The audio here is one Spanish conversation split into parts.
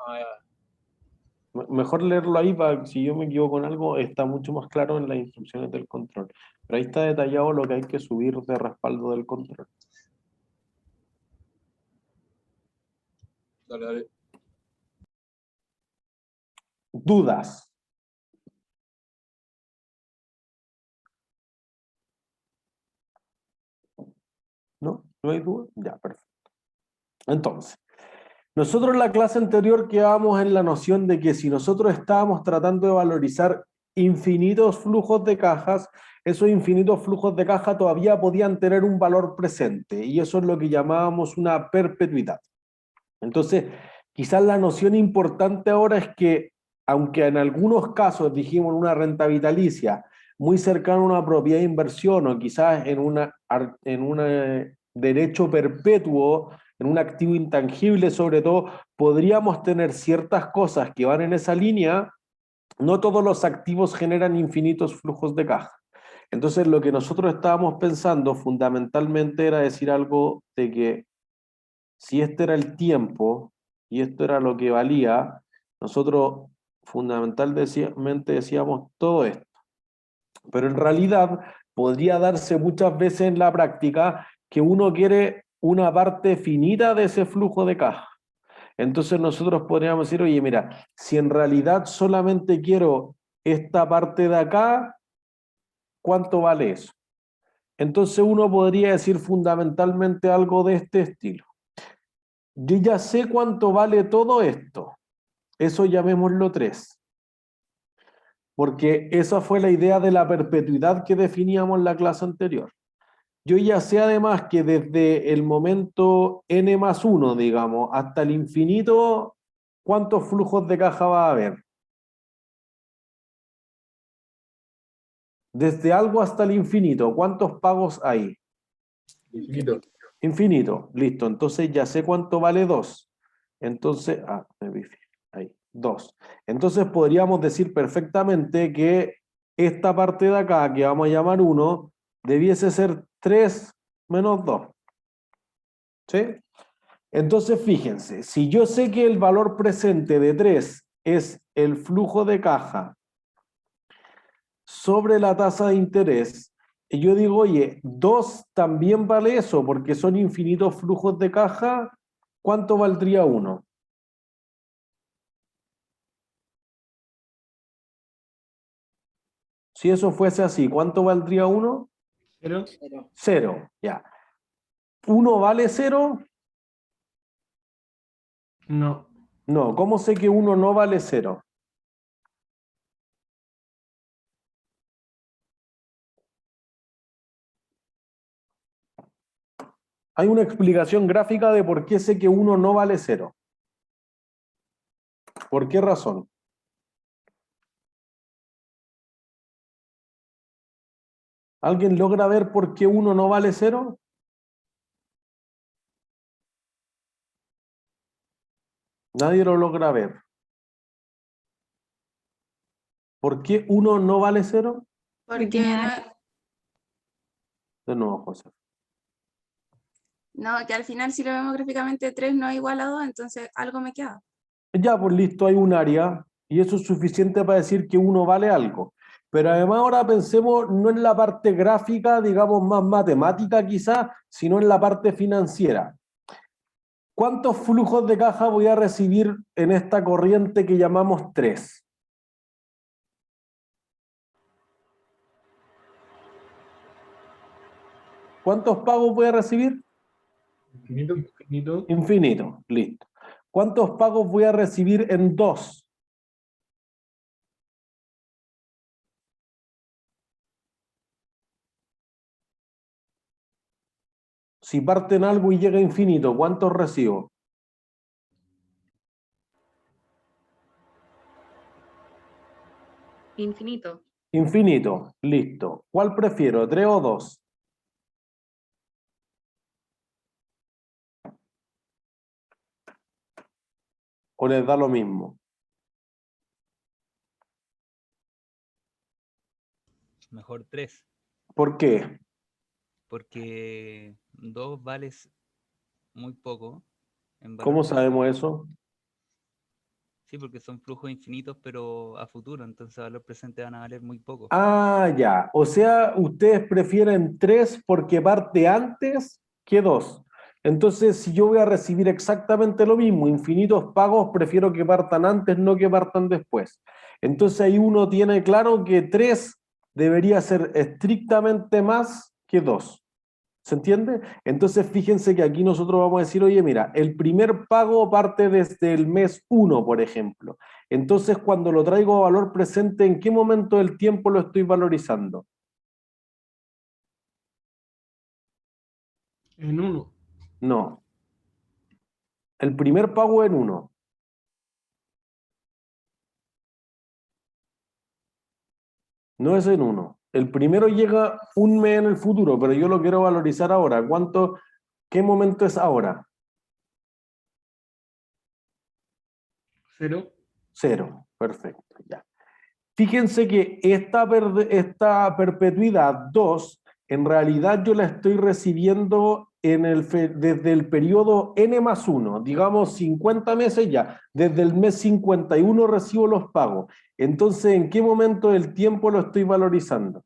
Ah, ya. Mejor leerlo ahí, para si yo me equivoco en algo, está mucho más claro en las instrucciones del control. Pero ahí está detallado lo que hay que subir de respaldo del control. Dale, dale. ¿Dudas? ¿No? ¿No hay duda? Ya, perfecto. Entonces, nosotros en la clase anterior quedábamos en la noción de que si nosotros estábamos tratando de valorizar infinitos flujos de cajas, esos infinitos flujos de caja todavía podían tener un valor presente, y eso es lo que llamábamos una perpetuidad. Entonces, quizás la noción importante ahora es que, aunque en algunos casos dijimos una renta vitalicia muy cercana a una propiedad de inversión o quizás en un derecho perpetuo, en un activo intangible sobre todo, podríamos tener ciertas cosas que van en esa línea. No todos los activos generan infinitos flujos de caja. Entonces, lo que nosotros estábamos pensando fundamentalmente era decir algo de que si este era el tiempo y esto era lo que valía, nosotros fundamentalmente decíamos todo esto. Pero en realidad podría darse muchas veces en la práctica que uno quiere una parte finita de ese flujo de caja. Entonces nosotros podríamos decir, oye, mira, si en realidad solamente quiero esta parte de acá, ¿cuánto vale eso? Entonces uno podría decir fundamentalmente algo de este estilo. Yo ya sé cuánto vale todo esto. Eso llamémoslo 3. Porque esa fue la idea de la perpetuidad que definíamos en la clase anterior. Yo ya sé además que desde el momento n más 1, digamos, hasta el infinito, ¿cuántos flujos de caja va a haber? Desde algo hasta el infinito, ¿cuántos pagos hay? Infinito. Infinito, listo. Entonces ya sé cuánto vale 2. Entonces, me pifié. Ahí, 2. Entonces podríamos decir perfectamente que esta parte de acá, que vamos a llamar 1, debiese ser 3 menos 2. ¿Sí? Entonces fíjense, si yo sé que el valor presente de 3 es el flujo de caja sobre la tasa de interés, y yo digo, oye, 2 también vale eso, porque son infinitos flujos de caja, ¿cuánto valdría 1? Si eso fuese así, ¿cuánto valdría 1? Pero, 0, ya. ¿1 vale 0? no. No, ¿cómo sé que 1 no vale 0? Hay una explicación gráfica de por qué sé que 1 no vale 0. ¿Por qué razón? ¿Alguien logra ver por qué 1 no vale 0? Nadie lo logra ver. ¿Por qué 1 no vale 0? Porque no, De nuevo, José. no, que al final si lo vemos gráficamente 3 no es igual a 2, entonces algo me queda. Ya, pues listo, hay un área y eso es suficiente para decir que 1 vale algo. Pero además ahora pensemos no en la parte gráfica, digamos más matemática quizás, sino en la parte financiera. ¿Cuántos flujos de caja voy a recibir en esta corriente que llamamos 3? ¿Cuántos pagos voy a recibir? Infinito, infinito. Infinito, listo. ¿Cuántos pagos voy a recibir en 2? Si parten algo y llega a infinito, ¿cuántos recibo? Infinito. Infinito, listo. ¿Cuál prefiero, 3 o 2? ¿O les da lo mismo? Mejor 3, ¿Por qué? porque 2 vales muy poco en valor ¿Cómo sabemos presente. eso? Sí, porque son flujos infinitos, pero a futuro, entonces a valor presente van a valer muy poco. Ah, ya. O sea, ustedes prefieren 3 porque parte antes que 2. Entonces, si yo voy a recibir exactamente lo mismo, infinitos pagos, prefiero que partan antes, no que partan después. Entonces ahí uno tiene claro que 3 debería ser estrictamente más que 2. ¿Se entiende? Entonces fíjense que aquí nosotros vamos a decir, oye, mira, el primer pago parte desde el mes 1, por ejemplo. Entonces cuando lo traigo a valor presente, ¿en qué momento del tiempo lo estoy valorizando? En 1. No. El primer pago en 1. No es en 1. El primero llega un mes en el futuro, pero yo lo quiero valorizar ahora. ¿Cuánto? ¿Qué momento es ahora? 0. 0. Perfecto, ya. Fíjense que esta perpetuidad 2, en realidad yo la estoy recibiendo desde el periodo n más 1, digamos 50 meses ya. Desde el mes 51 recibo los pagos. Entonces, ¿en qué momento del tiempo lo estoy valorizando?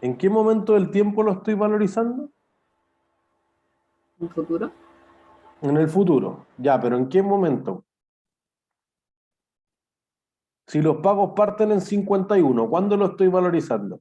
¿En qué momento del tiempo lo estoy valorizando? ¿Un futuro? En el futuro. Ya, pero ¿en qué momento? Si los pagos parten en 51, ¿cuándo lo estoy valorizando?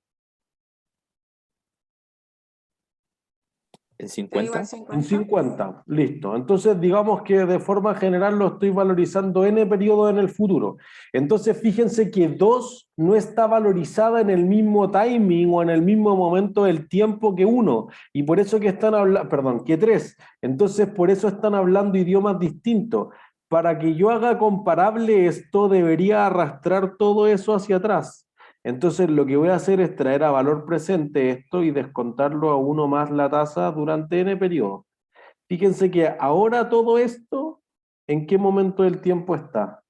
¿En Da 50? igual En 50. 50, listo. Entonces, digamos que de forma general lo estoy valorizando n periodo en el futuro. Entonces, fíjense que 2 no está valorizada en el mismo timing o en el mismo momento del tiempo que 1. Y por eso que están hablando, perdón, que 3. Entonces, por eso están hablando idiomas distintos. Para que yo haga comparable esto, debería arrastrar todo eso hacia atrás. Entonces lo que voy a hacer es traer a valor presente esto y descontarlo a 1 más la tasa durante n periodo. Fíjense que ahora todo esto, ¿en qué momento del tiempo está?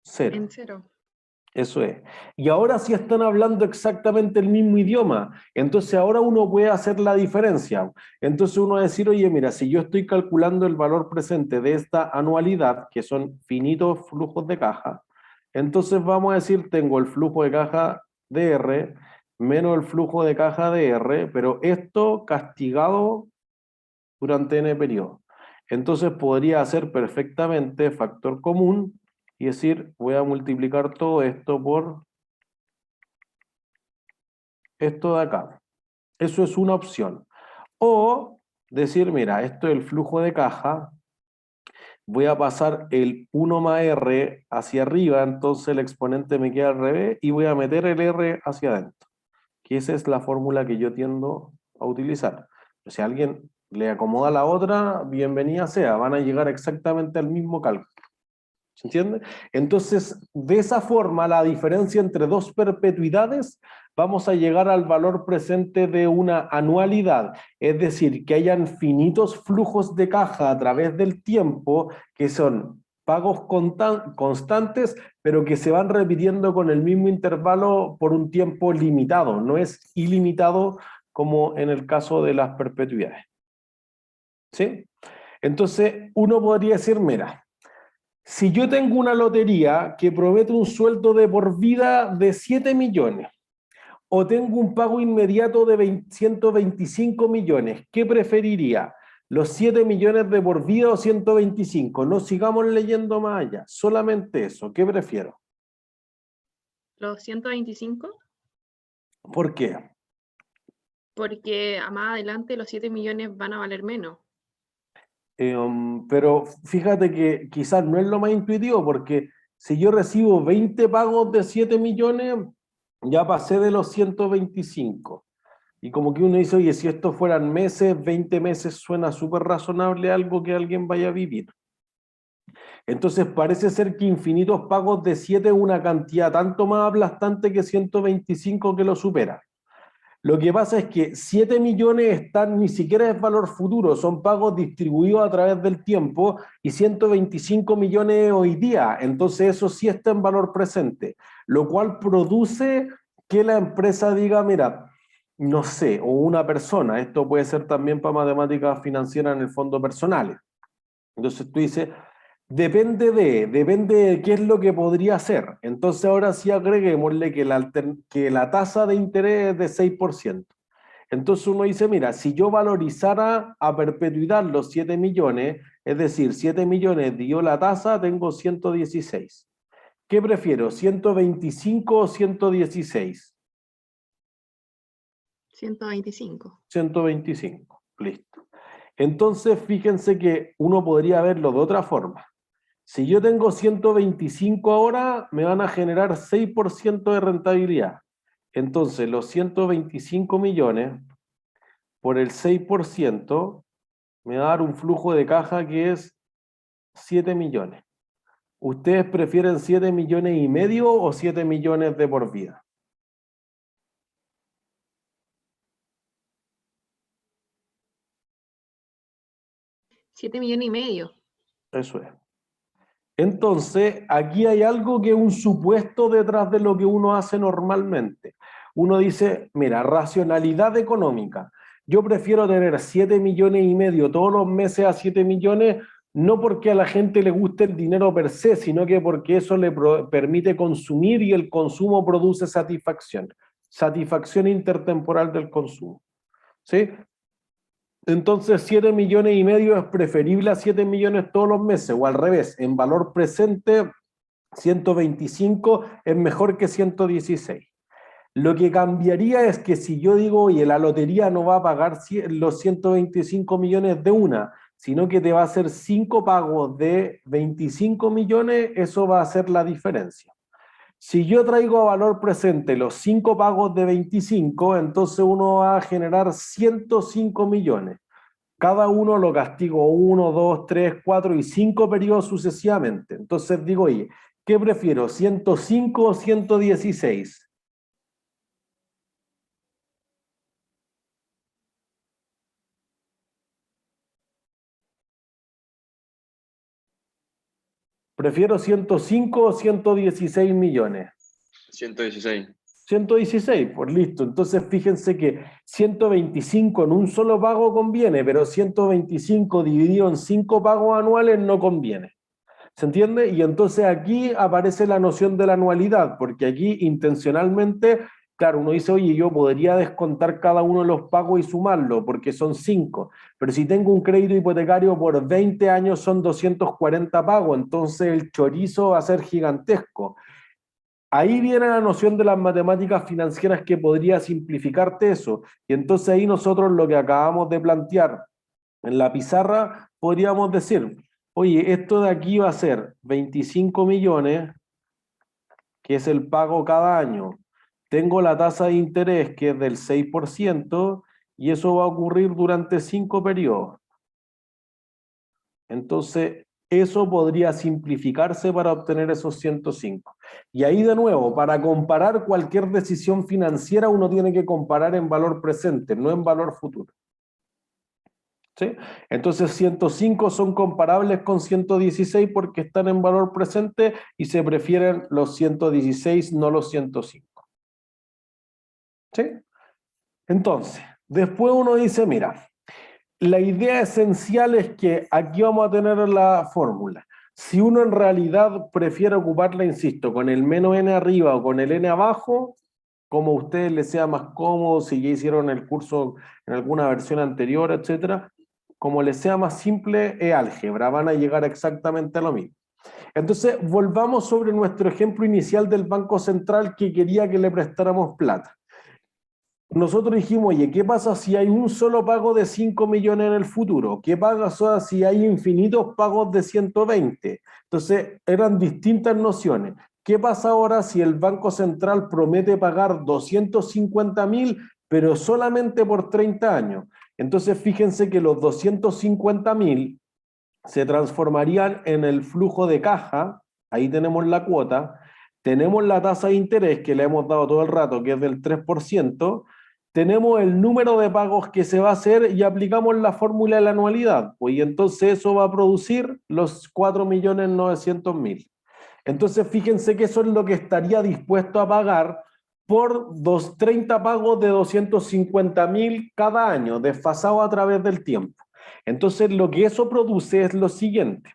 0. En 0. Eso es. Y ahora sí están hablando exactamente el mismo idioma. Entonces ahora uno puede hacer la diferencia. Entonces uno va a decir, oye, mira, si yo estoy calculando el valor presente de esta anualidad, que son finitos flujos de caja, entonces vamos a decir, tengo el flujo de caja DR menos el flujo de caja DR, pero esto castigado durante n periodo. Entonces podría hacer perfectamente factor común y decir, voy a multiplicar todo esto por esto de acá. Eso es una opción. O decir, mira, esto es el flujo de caja, voy a pasar el 1 más R hacia arriba, entonces el exponente me queda al revés y voy a meter el R hacia adentro. Que esa es la fórmula que yo tiendo a utilizar. Si a alguien le acomoda la otra, bienvenida sea, van a llegar exactamente al mismo cálculo. ¿Se entiende? Entonces, de esa forma, la diferencia entre dos perpetuidades, vamos a llegar al valor presente de una anualidad. Es decir, que hayan finitos flujos de caja a través del tiempo, que son pagos constantes, pero que se van repitiendo con el mismo intervalo por un tiempo limitado. No es ilimitado como en el caso de las perpetuidades. ¿Sí? Entonces, uno podría decir, mira, si yo tengo una lotería que promete un sueldo de por vida de 7 millones o tengo un pago inmediato de 125 millones, ¿qué preferiría? ¿Los 7 millones de por vida o 125? No sigamos leyendo más allá, solamente eso. ¿Qué prefiero? Los 125, ¿Por qué? porque a más adelante los 7 millones van a valer menos. Pero fíjate que quizás no es lo más intuitivo, porque si yo recibo 20 pagos de 7 millones, ya pasé de los 125. Y como que uno dice, oye, si estos fueran meses, 20 meses suena súper razonable algo que alguien vaya a vivir. Entonces parece ser que infinitos pagos de 7 es una cantidad tanto más aplastante que 125 que lo supera. Lo que pasa es que 7 millones están, ni siquiera es valor futuro, son pagos distribuidos a través del tiempo y 125 millones hoy día. Entonces eso sí está en valor presente, lo cual produce que la empresa diga, mira, no sé, o una persona, esto puede ser también para matemáticas financieras en el fondo personales. Entonces tú dices, depende de qué es lo que podría hacer. Entonces ahora sí agreguémosle que la tasa de interés es de 6%. Entonces uno dice, mira, si yo valorizara a perpetuidad los 7 millones, es decir, 7 millones dio la tasa, tengo 116. ¿Qué prefiero, 125 o 116? 125. 125, listo. Entonces fíjense que uno podría verlo de otra forma. Si yo tengo 125 ahora, me van a generar 6% de rentabilidad. Entonces, los 125 millones por el 6% me va a dar un flujo de caja que es 7 millones. ¿Ustedes prefieren 7 millones y medio o 7 millones de por vida? 7,5 millones. Eso es. Entonces, aquí hay algo que es un supuesto detrás de lo que uno hace normalmente. Uno dice, mira, racionalidad económica. Yo prefiero tener 7 millones y medio todos los meses a 7 millones, no porque a la gente le guste el dinero per se, sino que porque eso le permite consumir y el consumo produce satisfacción. Satisfacción intertemporal del consumo. ¿Sí? Entonces 7 millones y medio es preferible a 7 millones todos los meses, o al revés, en valor presente 125 es mejor que 116. Lo que cambiaría es que si yo digo, oye, la lotería no va a pagar los 125 millones de una, sino que te va a hacer 5 pagos de 25 millones, eso va a ser la diferencia. Si yo traigo a valor presente los 5 pagos de 25, entonces uno va a generar 105 millones. Cada uno lo castigo 1, 2, 3, 4 y 5 periodos sucesivamente. Entonces digo, oye, ¿qué prefiero? ¿105 o 116? ¿Prefiero 105 o 116 millones? 116. 116, pues listo. Entonces fíjense que 125 en un solo pago conviene, pero 125 dividido en 5 pagos anuales no conviene. ¿Se entiende? Y entonces aquí aparece la noción de la anualidad, porque aquí intencionalmente, claro, uno dice, oye, yo podría descontar cada uno de los pagos y sumarlo, porque son 5, pero si tengo un crédito hipotecario por 20 años son 240 pagos, entonces el chorizo va a ser gigantesco. Ahí viene la noción de las matemáticas financieras que podría simplificarte eso. Y entonces ahí nosotros lo que acabamos de plantear en la pizarra, podríamos decir, oye, esto de aquí va a ser 25 millones, que es el pago cada año. Tengo la tasa de interés que es del 6% y eso va a ocurrir durante 5 periodos. Entonces, eso podría simplificarse para obtener esos 105. Y ahí de nuevo, para comparar cualquier decisión financiera, uno tiene que comparar en valor presente, no en valor futuro. ¿Sí? Entonces 105 son comparables con 116 porque están en valor presente y se prefieren los 116, no los 105. ¿Sí? Entonces, después uno dice, mira, la idea esencial es que aquí vamos a tener la fórmula. Si uno en realidad prefiere ocuparla, insisto, con el menos n arriba o con el n abajo, como a ustedes les sea más cómodo, si ya hicieron el curso en alguna versión anterior, etcétera, como les sea más simple, es álgebra, van a llegar exactamente a lo mismo. Entonces, volvamos sobre nuestro ejemplo inicial del Banco Central que quería que le prestáramos plata. Nosotros dijimos, oye, ¿qué pasa si hay un solo pago de 5 millones en el futuro? ¿Qué pasa si hay infinitos pagos de 120? Entonces, eran distintas nociones. ¿Qué pasa ahora si el Banco Central promete pagar 250.000, pero solamente por 30 años? Entonces, fíjense que los 250.000 se transformarían en el flujo de caja, ahí tenemos la cuota, tenemos la tasa de interés que le hemos dado todo el rato, que es del 3%, tenemos el número de pagos que se va a hacer y aplicamos la fórmula de la anualidad, pues, y entonces eso va a producir los 4.900.000. Entonces fíjense que eso es lo que estaría dispuesto a pagar por 30 pagos de 250.000 cada año, desfasado a través del tiempo. Entonces lo que eso produce es lo siguiente.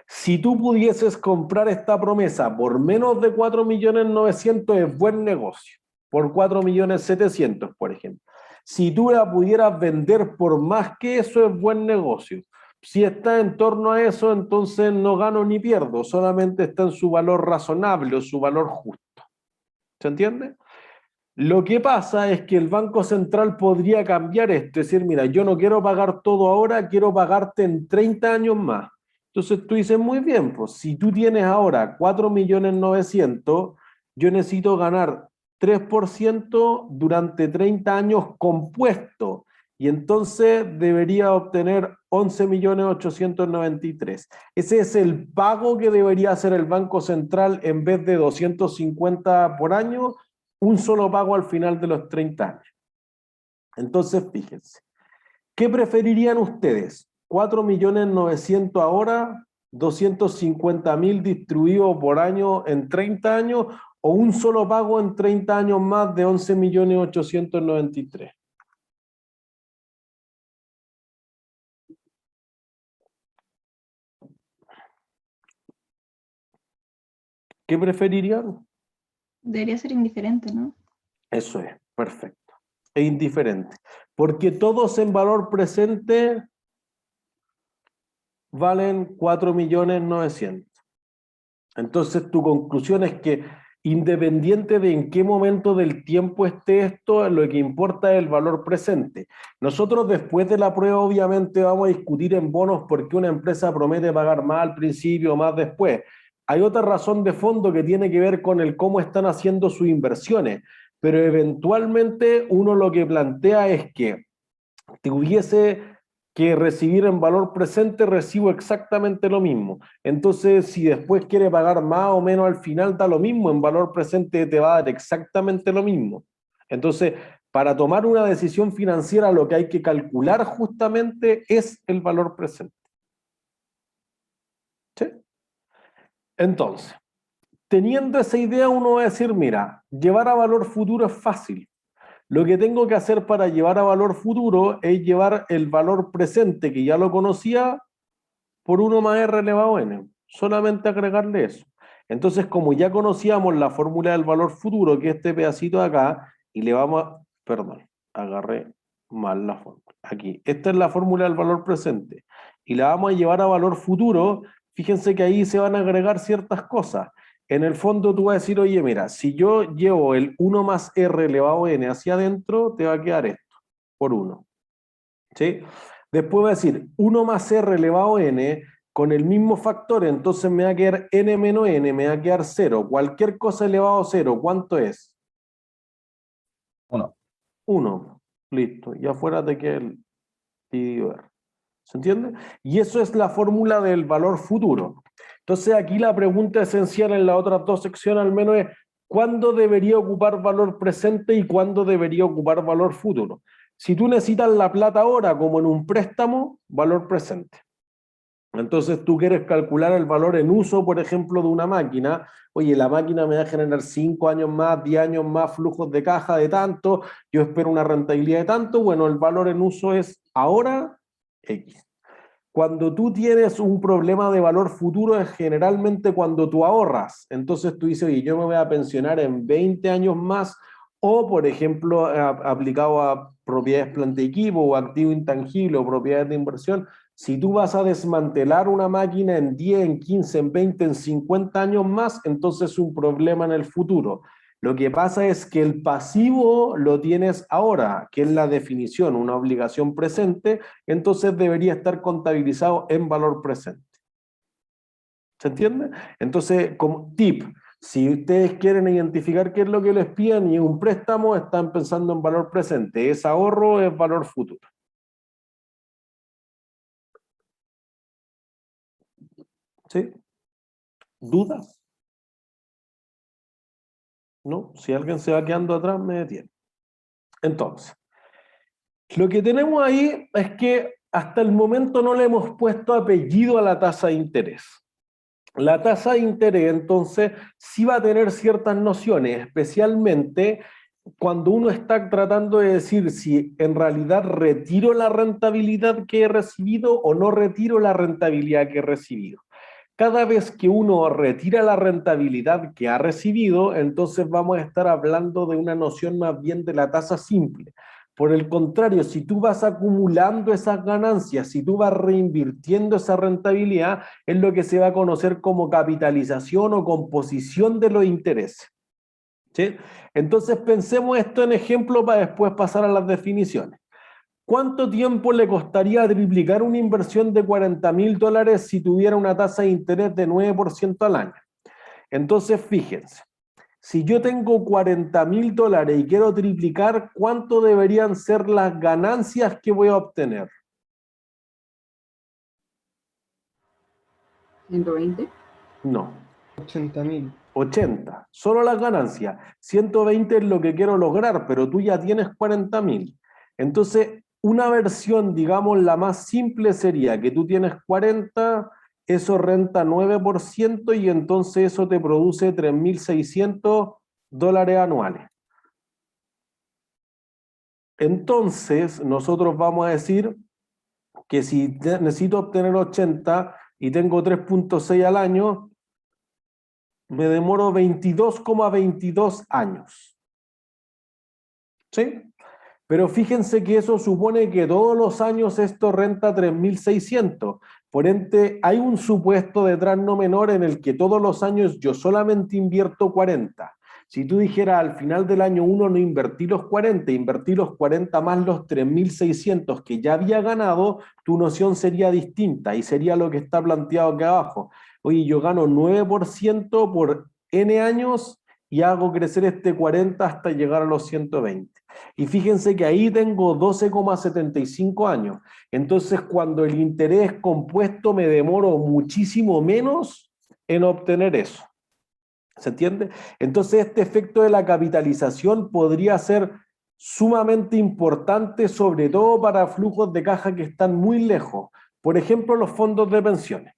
Si tú pudieses comprar esta promesa por menos de 4.900.000 es buen negocio. Por 4.700.000, por ejemplo. Si tú la pudieras vender por más que eso es buen negocio. Si está en torno a eso, entonces no gano ni pierdo, solamente está en su valor razonable o su valor justo. ¿Se entiende? Lo que pasa es que el Banco Central podría cambiar esto, es decir, mira, yo no quiero pagar todo ahora, quiero pagarte en 30 años más. Entonces tú dices, muy bien, pues si tú tienes ahora 4.900.000, yo necesito ganar 3% durante 30 años compuesto, y entonces debería obtener 11.893.000. Ese es el pago que debería hacer el Banco Central en vez de 250 por año, un solo pago al final de los 30 años. Entonces, fíjense, ¿qué preferirían ustedes? 4.900.000 ahora, 250.000 distribuidos por año en 30 años, o un solo pago en 30 años más de 11.893.000. ¿Qué preferirían? Debería ser indiferente, ¿no? Eso es, perfecto. E indiferente. Porque todos en valor presente valen 4.900.000. Entonces tu conclusión es que independiente de en qué momento del tiempo esté esto, lo que importa es el valor presente. Nosotros después de la prueba obviamente vamos a discutir en bonos por qué una empresa promete pagar más al principio o más después. Hay otra razón de fondo que tiene que ver con el cómo están haciendo sus inversiones, pero eventualmente uno lo que plantea es que tuviese que recibir en valor presente, recibo exactamente lo mismo. Entonces, si después quiere pagar más o menos al final, da lo mismo, en valor presente te va a dar exactamente lo mismo. Entonces, para tomar una decisión financiera, lo que hay que calcular justamente es el valor presente. ¿Sí? Entonces, teniendo esa idea, uno va a decir, mira, llevar a valor futuro es fácil. Lo que tengo que hacer para llevar a valor futuro es llevar el valor presente, que ya lo conocía, por 1 más R elevado a N. Solamente agregarle eso. Entonces, como ya conocíamos la fórmula del valor futuro, que es este pedacito de acá, y le vamos a... Perdón, agarré mal la fórmula. Aquí. Esta es la fórmula del valor presente. Y la vamos a llevar a valor futuro. Fíjense que ahí se van a agregar ciertas cosas. En el fondo tú vas a decir, oye, mira, si yo llevo el 1 más R elevado a N hacia adentro, te va a quedar esto, por 1. ¿Sí? Después va a decir 1 más R elevado a N con el mismo factor, entonces me va a quedar N menos N, me va a quedar 0. Cualquier cosa elevado a 0, ¿cuánto es? 1. 1. Listo. Y afuera te queda el dividido R. ¿Se entiende? Y eso es la fórmula del valor futuro. Entonces aquí la pregunta esencial en las otras dos secciones al menos es ¿cuándo debería ocupar valor presente y cuándo debería ocupar valor futuro? Si tú necesitas la plata ahora como en un préstamo, valor presente. Entonces tú quieres calcular el valor en uso, por ejemplo, de una máquina. Oye, la máquina me va a generar 5 años más, 10 años más flujos de caja de tanto, yo espero una rentabilidad de tanto. Bueno, el valor en uso es ahora X. Cuando tú tienes un problema de valor futuro es generalmente cuando tú ahorras. Entonces tú dices, oye, yo me voy a pensionar en 20 años más, o por ejemplo, aplicado a propiedades planta y equipo, o activo intangible, o propiedades de inversión. Si tú vas a desmantelar una máquina en 10, en 15, en 20, en 50 años más, entonces es un problema en el futuro. Lo que pasa es que el pasivo lo tienes ahora, que es la definición, una obligación presente, entonces debería estar contabilizado en valor presente. ¿Se entiende? Entonces, como tip, si ustedes quieren identificar qué es lo que les piden y un préstamo, están pensando en valor presente. ¿Es ahorro o es valor futuro? ¿Sí? ¿Dudas? ¿No? Si alguien se va quedando atrás, me detiene. Entonces, lo que tenemos ahí es que hasta el momento no le hemos puesto apellido a la tasa de interés. La tasa de interés, entonces, sí va a tener ciertas nociones, especialmente cuando uno está tratando de decir si en realidad retiro la rentabilidad que he recibido o no retiro la rentabilidad que he recibido. Cada vez que uno retira la rentabilidad que ha recibido, entonces vamos a estar hablando de una noción más bien de la tasa simple. Por el contrario, si tú vas acumulando esas ganancias, si tú vas reinvirtiendo esa rentabilidad, es lo que se va a conocer como capitalización o composición de los intereses. ¿Sí? Entonces pensemos esto en ejemplo para después pasar a las definiciones. ¿Cuánto tiempo le costaría triplicar una inversión de $40.000 si tuviera una tasa de interés de 9% al año? Entonces, fíjense, si yo tengo $40.000 y quiero triplicar, ¿cuánto deberían ser las ganancias que voy a obtener? 120. No, 80.000. 80, solo las ganancias. 120 es lo que quiero lograr, pero tú ya tienes 40.000. Entonces, una versión, digamos, la más simple sería que tú tienes 40, eso renta 9% y entonces eso te produce $3.600 anuales. Entonces, nosotros vamos a decir que si necesito obtener 80 y tengo 3.6 al año, me demoro 22,22 años. ¿Sí? Pero fíjense que eso supone que todos los años esto renta 3.600. Por ende, hay un supuesto detrás no menor en el que todos los años yo solamente invierto 40. Si tú dijeras al final del año 1 no invertí los 40, invertí los 40 más los 3.600 que ya había ganado, tu noción sería distinta y sería lo que está planteado aquí abajo. Oye, yo gano 9% por N años y hago crecer este 40 hasta llegar a los 120. Y fíjense que ahí tengo 12,75 años. Entonces, cuando el interés compuesto me demoro muchísimo menos en obtener eso. ¿Se entiende? Entonces, este efecto de la capitalización podría ser sumamente importante, sobre todo para flujos de caja que están muy lejos. Por ejemplo, los fondos de pensiones.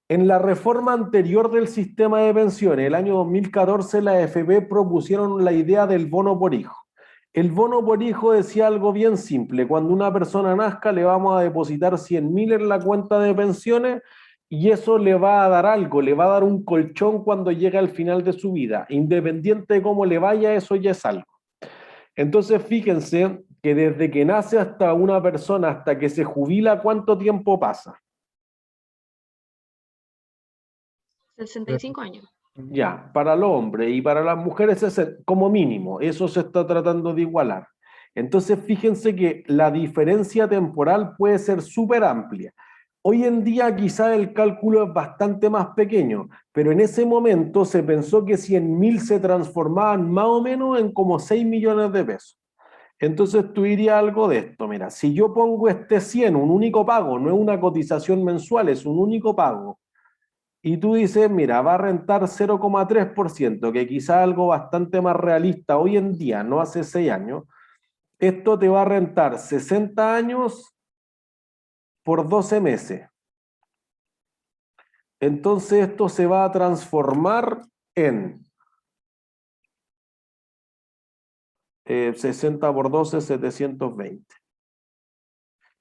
En la reforma anterior del sistema de pensiones, el año 2014, la AFP propusieron la idea del bono por hijo. El bono por hijo decía algo bien simple: cuando una persona nazca le vamos a depositar 100.000 en la cuenta de pensiones y eso le va a dar algo, le va a dar un colchón cuando llegue al final de su vida. Independiente de cómo le vaya, eso ya es algo. Entonces fíjense que desde que nace hasta una persona, hasta que se jubila, ¿cuánto tiempo pasa? 65 años. Ya, para los hombres y para las mujeres es como mínimo, eso se está tratando de igualar. Entonces fíjense que la diferencia temporal puede ser súper amplia. Hoy en día quizá el cálculo es bastante más pequeño, pero en ese momento se pensó que 100.000 se transformaban más o menos en como 6 millones de pesos. Entonces tú dirías algo de esto: mira, si yo pongo este 100, un único pago, no es una cotización mensual, es un único pago, y tú dices, mira, va a rentar 0,3%, que quizá algo bastante más realista hoy en día, no hace 6 años, esto te va a rentar 60 años por 12 meses. Entonces esto se va a transformar en 60 por 12, 720.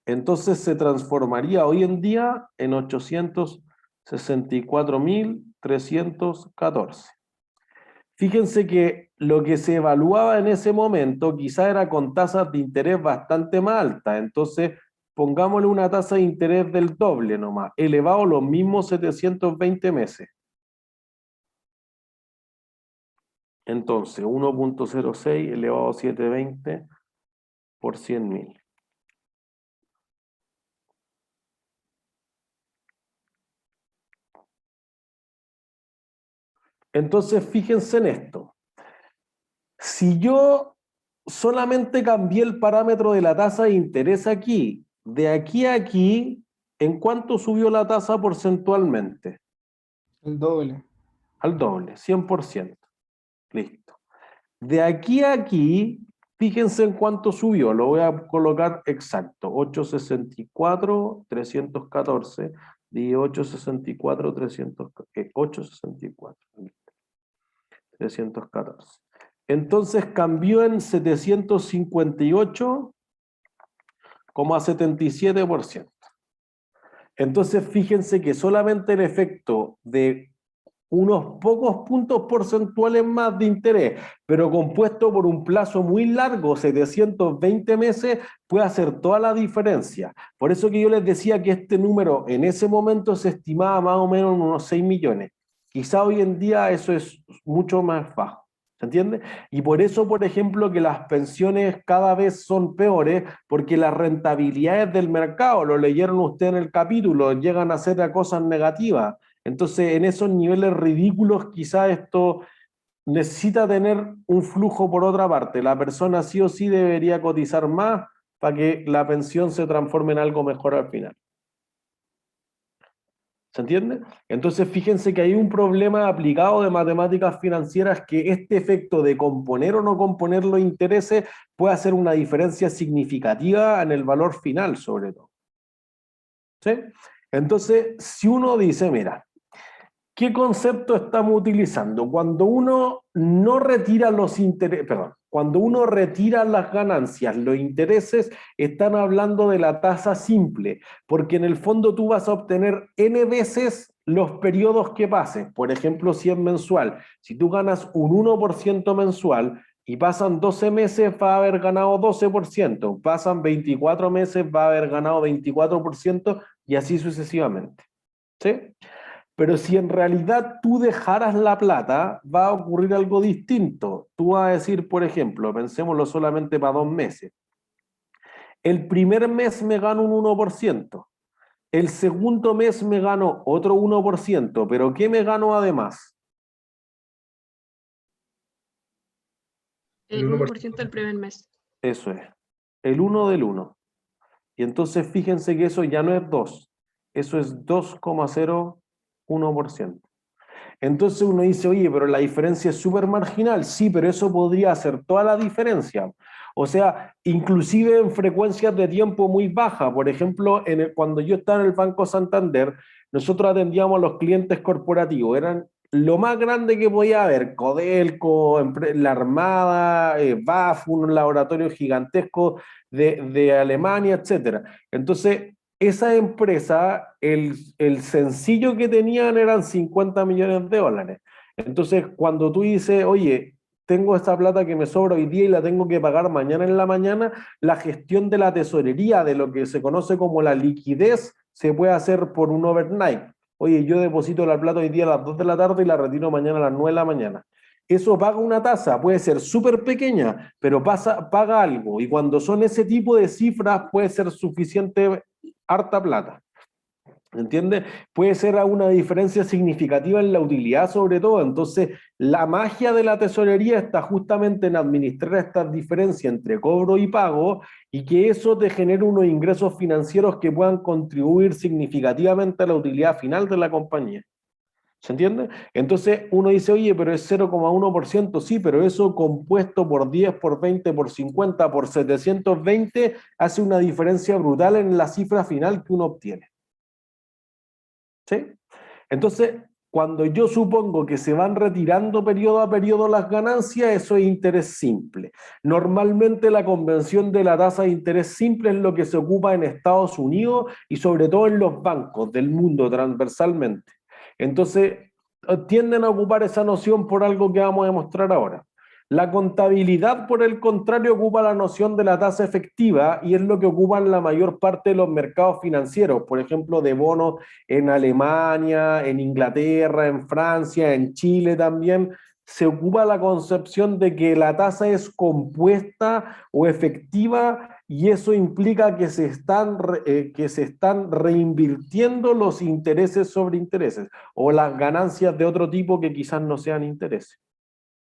Entonces se transformaría hoy en día en 864.314. Fíjense que lo que se evaluaba en ese momento quizá era con tasas de interés bastante más altas. Entonces, pongámosle una tasa de interés del doble nomás, elevado a los mismos 720 meses. Entonces, 1.06 elevado a 720 por 100.000. Entonces, fíjense en esto. Si yo solamente cambié el parámetro de la tasa de interés aquí, de aquí a aquí, ¿en cuánto subió la tasa porcentualmente? El doble. Al doble, 100%. Listo. De aquí a aquí, fíjense en cuánto subió, lo voy a colocar exacto, 864, 314, y 864, 864, 314. Entonces cambió en 758,77%. Entonces fíjense que solamente el efecto de unos pocos puntos porcentuales más de interés, pero compuesto por un plazo muy largo, 720 meses, puede hacer toda la diferencia. Por eso que yo les decía que este número en ese momento se estimaba más o menos en unos 6 millones. Quizá hoy en día eso es mucho más bajo. ¿Se entiende? Y por eso, por ejemplo, que las pensiones cada vez son peores, porque las rentabilidades del mercado, lo leyeron ustedes en el capítulo, llegan a ser a cosas negativas. Entonces, en esos niveles ridículos, quizá esto necesita tener un flujo por otra parte. La persona sí o sí debería cotizar más para que la pensión se transforme en algo mejor al final. ¿Se entiende? Entonces, fíjense que hay un problema aplicado de matemáticas financieras que este efecto de componer o no componer los intereses puede hacer una diferencia significativa en el valor final, sobre todo. ¿Sí? Entonces, si uno dice, mira, ¿qué concepto estamos utilizando? Cuando uno no retira los intereses, perdón, cuando uno retira las ganancias, los intereses, están hablando de la tasa simple, porque en el fondo tú vas a obtener n veces los periodos que pases. Por ejemplo, si es mensual, si tú ganas un 1% mensual y pasan 12 meses, va a haber ganado 12%, pasan 24 meses, va a haber ganado 24% y así sucesivamente. ¿Sí? Pero si en realidad tú dejaras la plata, va a ocurrir algo distinto. Tú vas a decir, por ejemplo, pensémoslo solamente para 2 meses. El primer mes me gano un 1%. El segundo mes me gano otro 1%. ¿Pero qué me gano además? El 1% del primer mes. Eso es. El 1 del 1. Y entonces fíjense que eso ya no es 2. Eso es 2,01%. Entonces uno dice, oye, pero la diferencia es súper marginal. Sí, pero eso podría hacer toda la diferencia. O sea, inclusive en frecuencias de tiempo muy bajas. Por ejemplo, cuando yo estaba en el Banco Santander, nosotros atendíamos a los clientes corporativos. Eran lo más grande que podía haber. Codelco, la Armada, BAF, un laboratorio gigantesco de Alemania, etc. Entonces, esa empresa, el sencillo que tenían eran 50 millones de dólares. Entonces, cuando tú dices, oye, tengo esta plata que me sobra hoy día y la tengo que pagar mañana en la mañana, la gestión de la tesorería, de lo que se conoce como la liquidez, se puede hacer por un overnight. Oye, yo deposito la plata hoy día a las 2 de la tarde y la retiro mañana a las 9 de la mañana. Eso paga una tasa, puede ser súper pequeña, pero paga algo. Y cuando son ese tipo de cifras, puede ser suficiente, harta plata. ¿Entiendes? Puede ser una diferencia significativa en la utilidad sobre todo. Entonces, la magia de la tesorería está justamente en administrar esta diferencia entre cobro y pago y que eso te genere unos ingresos financieros que puedan contribuir significativamente a la utilidad final de la compañía. ¿Se entiende? Entonces uno dice, oye, pero es 0,1%, sí, pero eso compuesto por 10, por 20, por 50, por 720, hace una diferencia brutal en la cifra final que uno obtiene. ¿Sí? Entonces, cuando yo supongo que se van retirando periodo a periodo las ganancias, eso es interés simple. Normalmente la convención de la tasa de interés simple es lo que se ocupa en Estados Unidos y sobre todo en los bancos del mundo transversalmente. Entonces, tienden a ocupar esa noción por algo que vamos a demostrar ahora. La contabilidad, por el contrario, ocupa la noción de la tasa efectiva y es lo que ocupan la mayor parte de los mercados financieros, por ejemplo, de bonos en Alemania, en Inglaterra, en Francia, en Chile también. Se ocupa la concepción de que la tasa es compuesta o efectiva y eso implica que se están reinvirtiendo los intereses sobre intereses o las ganancias de otro tipo que quizás no sean intereses.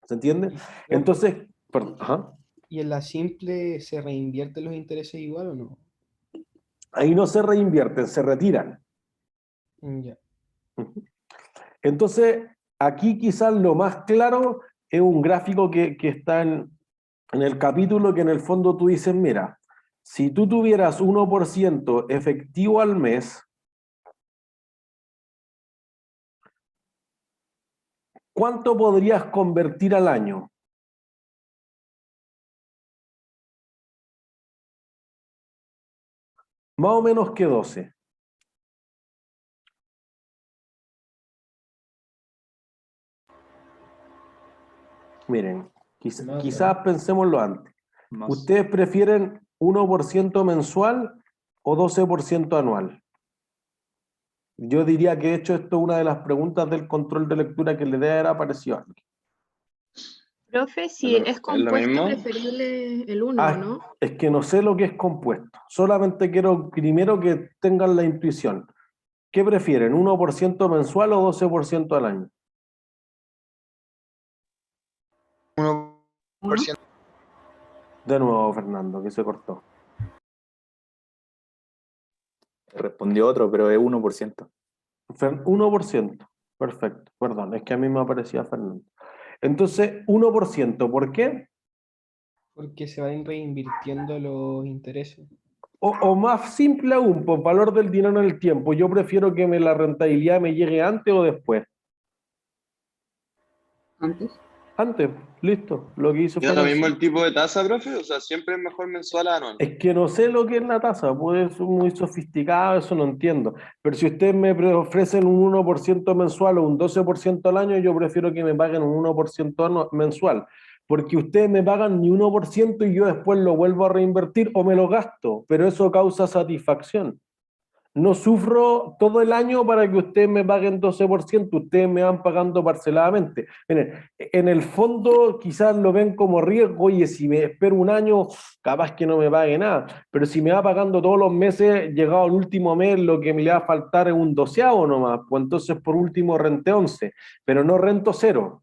¿Se entiende? Entonces, perdón, ajá. ¿Y en la simple se reinvierten los intereses igual o no? Ahí no se reinvierten, se retiran. Ya. Entonces, aquí quizás lo más claro es un gráfico que está en el capítulo que en el fondo tú dices, mira, si tú tuvieras 1% efectivo al mes, ¿cuánto podrías convertir al año? Más o menos que 12. Miren, quizás pensémoslo antes. Más. ¿Ustedes prefieren 1% mensual o 12% anual? Yo diría que de hecho esto es una de las preguntas del control de lectura que le debe haber aparecido a alguien. Profe, si es lo compuesto, mismo? preferible el 1, ¿no? Es que no sé lo que es compuesto. Solamente quiero primero que tengan la intuición. ¿Qué prefieren? ¿1% mensual o 12% al año? 1%. De nuevo, Fernando, que se cortó. Respondió otro, pero es 1%. 1%. Perfecto. Perdón, es que a mí me aparecía Fernando. Entonces, 1%. ¿Por qué? Porque se van reinvirtiendo los intereses. O más simple aún, por valor del dinero en el tiempo. Yo prefiero que la rentabilidad me llegue antes o después. Antes. Antes, listo. Lo que hizo ¿Y da fue lo mismo el tipo de tasa, profe? O sea, siempre es mejor mensual a anual. Es que no sé lo que es la tasa, puede ser muy sofisticado, eso no entiendo. Pero si ustedes me ofrecen un 1% mensual o un 12% al año, yo prefiero que me paguen un 1% mensual. Porque ustedes me pagan mi 1% y yo después lo vuelvo a reinvertir o me lo gasto, pero eso causa satisfacción. No sufro todo el año para que ustedes me paguen 12%, ustedes me van pagando parceladamente. Miren, en el fondo quizás lo ven como riesgo, oye, si me espero un año, capaz que no me pague nada, pero si me va pagando todos los meses, llegado el último mes, lo que me le va a faltar es un 12avo nomás, pues entonces por último rente 11, pero no rento 0.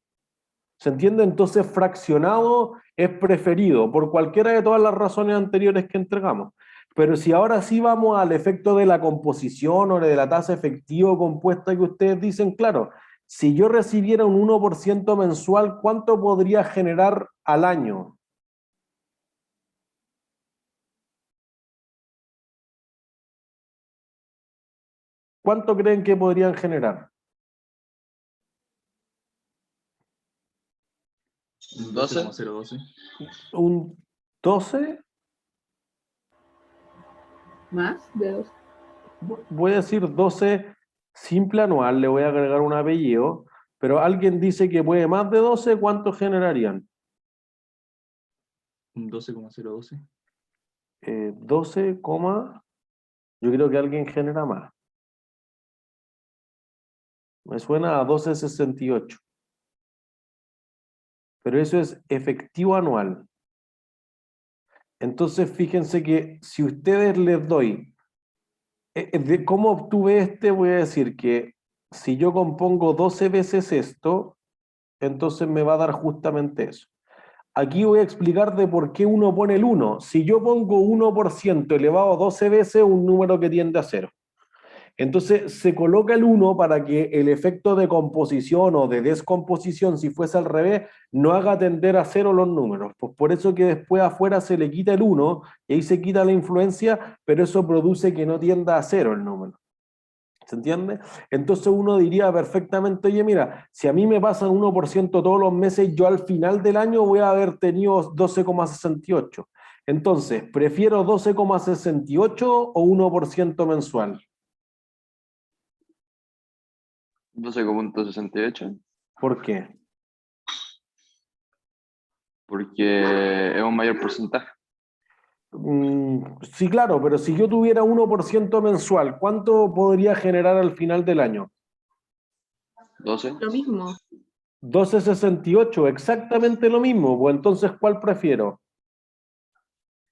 ¿Se entiende? Entonces fraccionado es preferido por cualquiera de todas las razones anteriores que entregamos. Pero si ahora sí vamos al efecto de la composición o de la tasa efectiva compuesta que ustedes dicen, claro, si yo recibiera un 1% mensual, ¿cuánto podría generar al año? ¿Cuánto creen que podrían generar? Un 12. 12,012. ¿Un 12? Más de 2. Voy a decir 12 simple anual, le voy a agregar un apellido, pero alguien dice que puede más de 12, ¿cuánto generarían? Un 12,012. 12, yo creo que alguien genera más. Me suena a 12,68. Pero eso es efectivo anual. Entonces, fíjense que si ustedes les doy, de cómo obtuve este, voy a decir que si yo compongo 12 veces esto, entonces me va a dar justamente eso. Aquí voy a explicar de por qué uno pone el 1. Si yo pongo 1% elevado a 12 veces, un número que tiende a 0. Entonces se coloca el 1 para que el efecto de composición o de descomposición, si fuese al revés, no haga tender a 0 los números. Pues por eso que después afuera se le quita el 1 y ahí se quita la influencia, pero eso produce que no tienda a 0 el número. ¿Se entiende? Entonces uno diría perfectamente, oye, mira, si a mí me pasan 1% todos los meses, yo al final del año voy a haber tenido 12,68. Entonces, ¿prefiero 12,68 o 1% mensual? 12,68. ¿Por qué? Porque es un mayor porcentaje. Sí, claro, pero si yo tuviera 1% mensual, ¿cuánto podría generar al final del año? 12. Lo mismo. 12,68, exactamente lo mismo. Pues entonces, ¿cuál prefiero?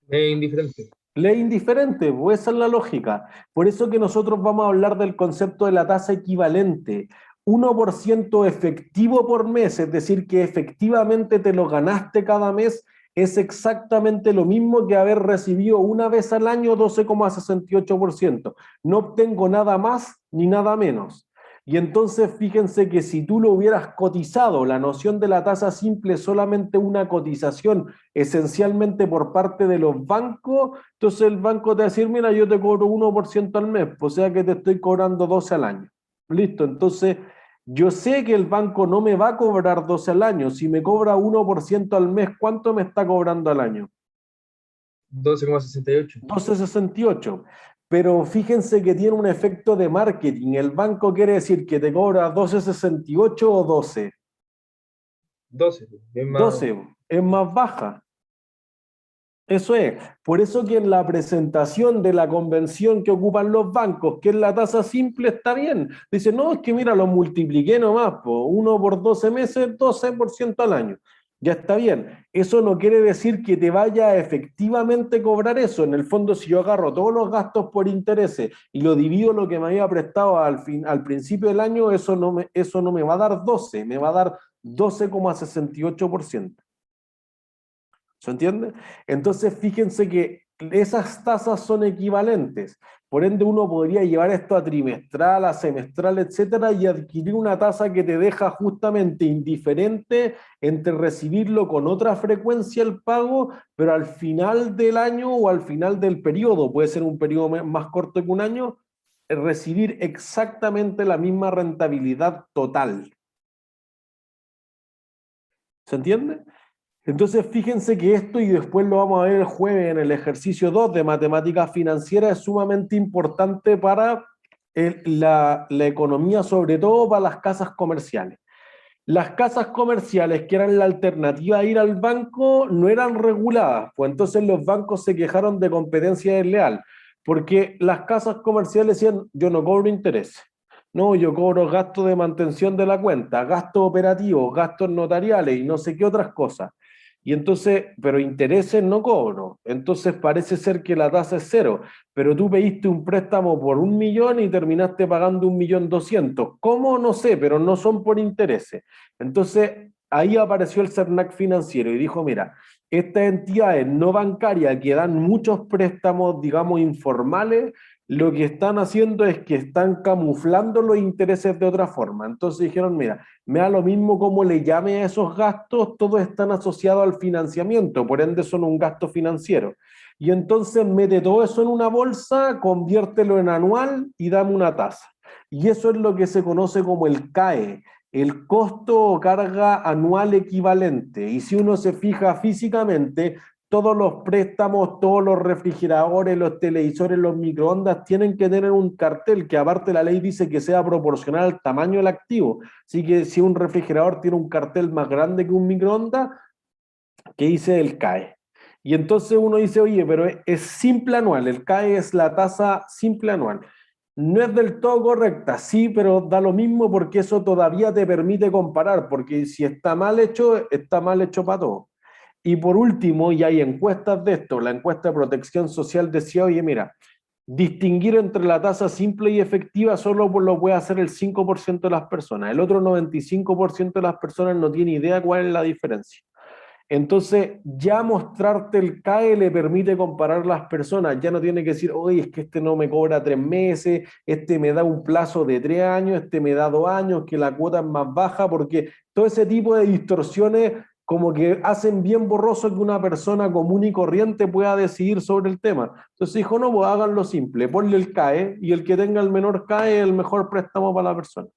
Indiferente. Ley indiferente, pues esa es la lógica. Por eso que nosotros vamos a hablar del concepto de la tasa equivalente. 1% efectivo por mes, es decir, que efectivamente te lo ganaste cada mes, es exactamente lo mismo que haber recibido una vez al año 12,68%. No obtengo nada más ni nada menos. Y entonces fíjense que si tú lo hubieras cotizado, la noción de la tasa simple es solamente una cotización esencialmente por parte de los bancos, entonces el banco te va a decir, mira, yo te cobro 1% al mes, o sea que te estoy cobrando 12 al año. Listo, entonces yo sé que el banco no me va a cobrar 12 al año. Si me cobra 1% al mes, ¿cuánto me está cobrando al año? 12,68. 12,68. Pero fíjense que tiene un efecto de marketing. El banco quiere decir que te cobra 12,68 o 12. 12. Es más, 12, es más baja. Eso es. Por eso que en la presentación de la convención que ocupan los bancos, que es la tasa simple, está bien. Dice, no, es que mira, lo multipliqué nomás, 1 por 12 meses, 12% al año. Ya está bien. Eso no quiere decir que te vaya a efectivamente cobrar eso. En el fondo, si yo agarro todos los gastos por intereses y lo divido lo que me había prestado al principio del año, eso no me va a dar 12, me va a dar 12,68%. ¿Se entiende? Entonces, fíjense que esas tasas son equivalentes. Por ende, uno podría llevar esto a trimestral, a semestral, etcétera, y adquirir una tasa que te deja justamente indiferente entre recibirlo con otra frecuencia el pago, pero al final del año o al final del periodo, puede ser un periodo más corto que un año, recibir exactamente la misma rentabilidad total. ¿Se entiende? Entonces, fíjense que esto, y después lo vamos a ver el jueves en el ejercicio 2 de matemáticas financieras, es sumamente importante para la economía, sobre todo para las casas comerciales. Las casas comerciales, que eran la alternativa a ir al banco, no eran reguladas, pues entonces los bancos se quejaron de competencia desleal, porque las casas comerciales decían, yo no cobro intereses. No, yo cobro gastos de mantención de la cuenta, gastos operativos, gastos notariales y no sé qué otras cosas. Y entonces, pero intereses no cobro. Entonces parece ser que la tasa es 0, pero tú pediste un préstamo por 1 millón y terminaste pagando 1.200.000. ¿Cómo? No sé, pero no son por intereses. Entonces ahí apareció el CERNAC financiero y dijo, mira, estas entidades no bancarias que dan muchos préstamos, digamos, informales, lo que están haciendo es que están camuflando los intereses de otra forma. Entonces dijeron, mira, me da lo mismo cómo le llame a esos gastos, todos están asociados al financiamiento, por ende son un gasto financiero. Y entonces mete todo eso en una bolsa, conviértelo en anual y dame una tasa. Y eso es lo que se conoce como el CAE, el costo o carga anual equivalente. Y si uno se fija físicamente, todos los préstamos, todos los refrigeradores, los televisores, los microondas tienen que tener un cartel que aparte la ley dice que sea proporcional al tamaño del activo. Así que si un refrigerador tiene un cartel más grande que un microondas, que dice el CAE. Y entonces uno dice, oye, pero es simple anual, el CAE es la tasa simple anual. No es del todo correcta, sí, pero da lo mismo porque eso todavía te permite comparar, porque si está mal hecho para todos. Y por último, y hay encuestas de esto, la encuesta de Protección Social decía, oye, mira, distinguir entre la tasa simple y efectiva solo lo puede hacer el 5% de las personas, el otro 95% de las personas no tiene idea cuál es la diferencia. Entonces, ya mostrarte el CAE le permite comparar las personas, ya no tiene que decir, oye, es que este no me cobra 3 meses, este me da un plazo de 3 años, este me da 2 años, que la cuota es más baja, porque todo ese tipo de distorsiones como que hacen bien borroso que una persona común y corriente pueda decidir sobre el tema. Entonces dijo, no, pues háganlo simple, ponle el CAE y el que tenga el menor CAE es el mejor préstamo para la persona.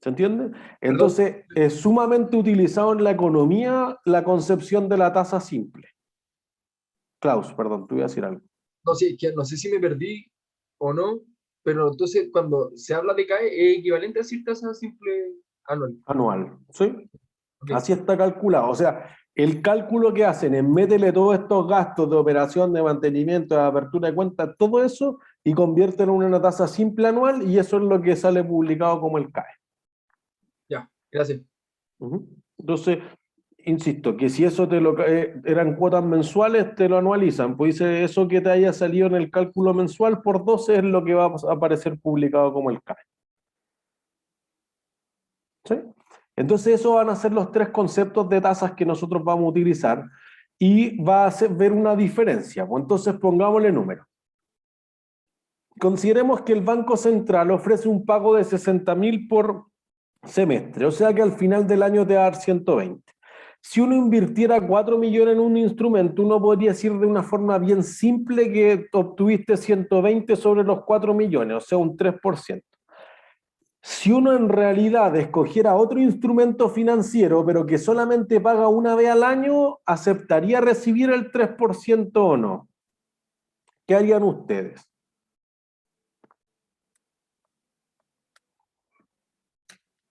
¿Se entiende? Entonces es sumamente utilizado en la economía la concepción de la tasa simple. Klaus, perdón, te voy a decir algo. no sé, que no sé si me perdí o no, pero entonces cuando se habla de CAE es equivalente a decir tasa simple anual. Anual, ¿sí? Ok. Así está calculado. O sea, el cálculo que hacen es métele todos estos gastos de operación, de mantenimiento, de apertura de cuentas, todo eso, y conviértelo en una tasa simple anual, y eso es lo que sale publicado como el CAE. Ya, gracias. Entonces, insisto, que si eso eran cuotas mensuales, te lo anualizan. Pues dice, eso que te haya salido en el cálculo mensual por 12 es lo que va a aparecer publicado como el CAE. ¿Sí? Entonces, esos van a ser los 3 conceptos de tasas que nosotros vamos a utilizar y va a ver una diferencia. Pues entonces, pongámosle número. consideremos que el Banco Central ofrece un pago de 60.000 por semestre, o sea que al final del año te va a dar 120. Si uno invirtiera 4 millones en un instrumento, uno podría decir de una forma bien simple que obtuviste 120 sobre los 4 millones, o sea, un 3%. Si uno en realidad escogiera otro instrumento financiero, pero que solamente paga una vez al año, ¿aceptaría recibir el 3% o no? ¿Qué harían ustedes?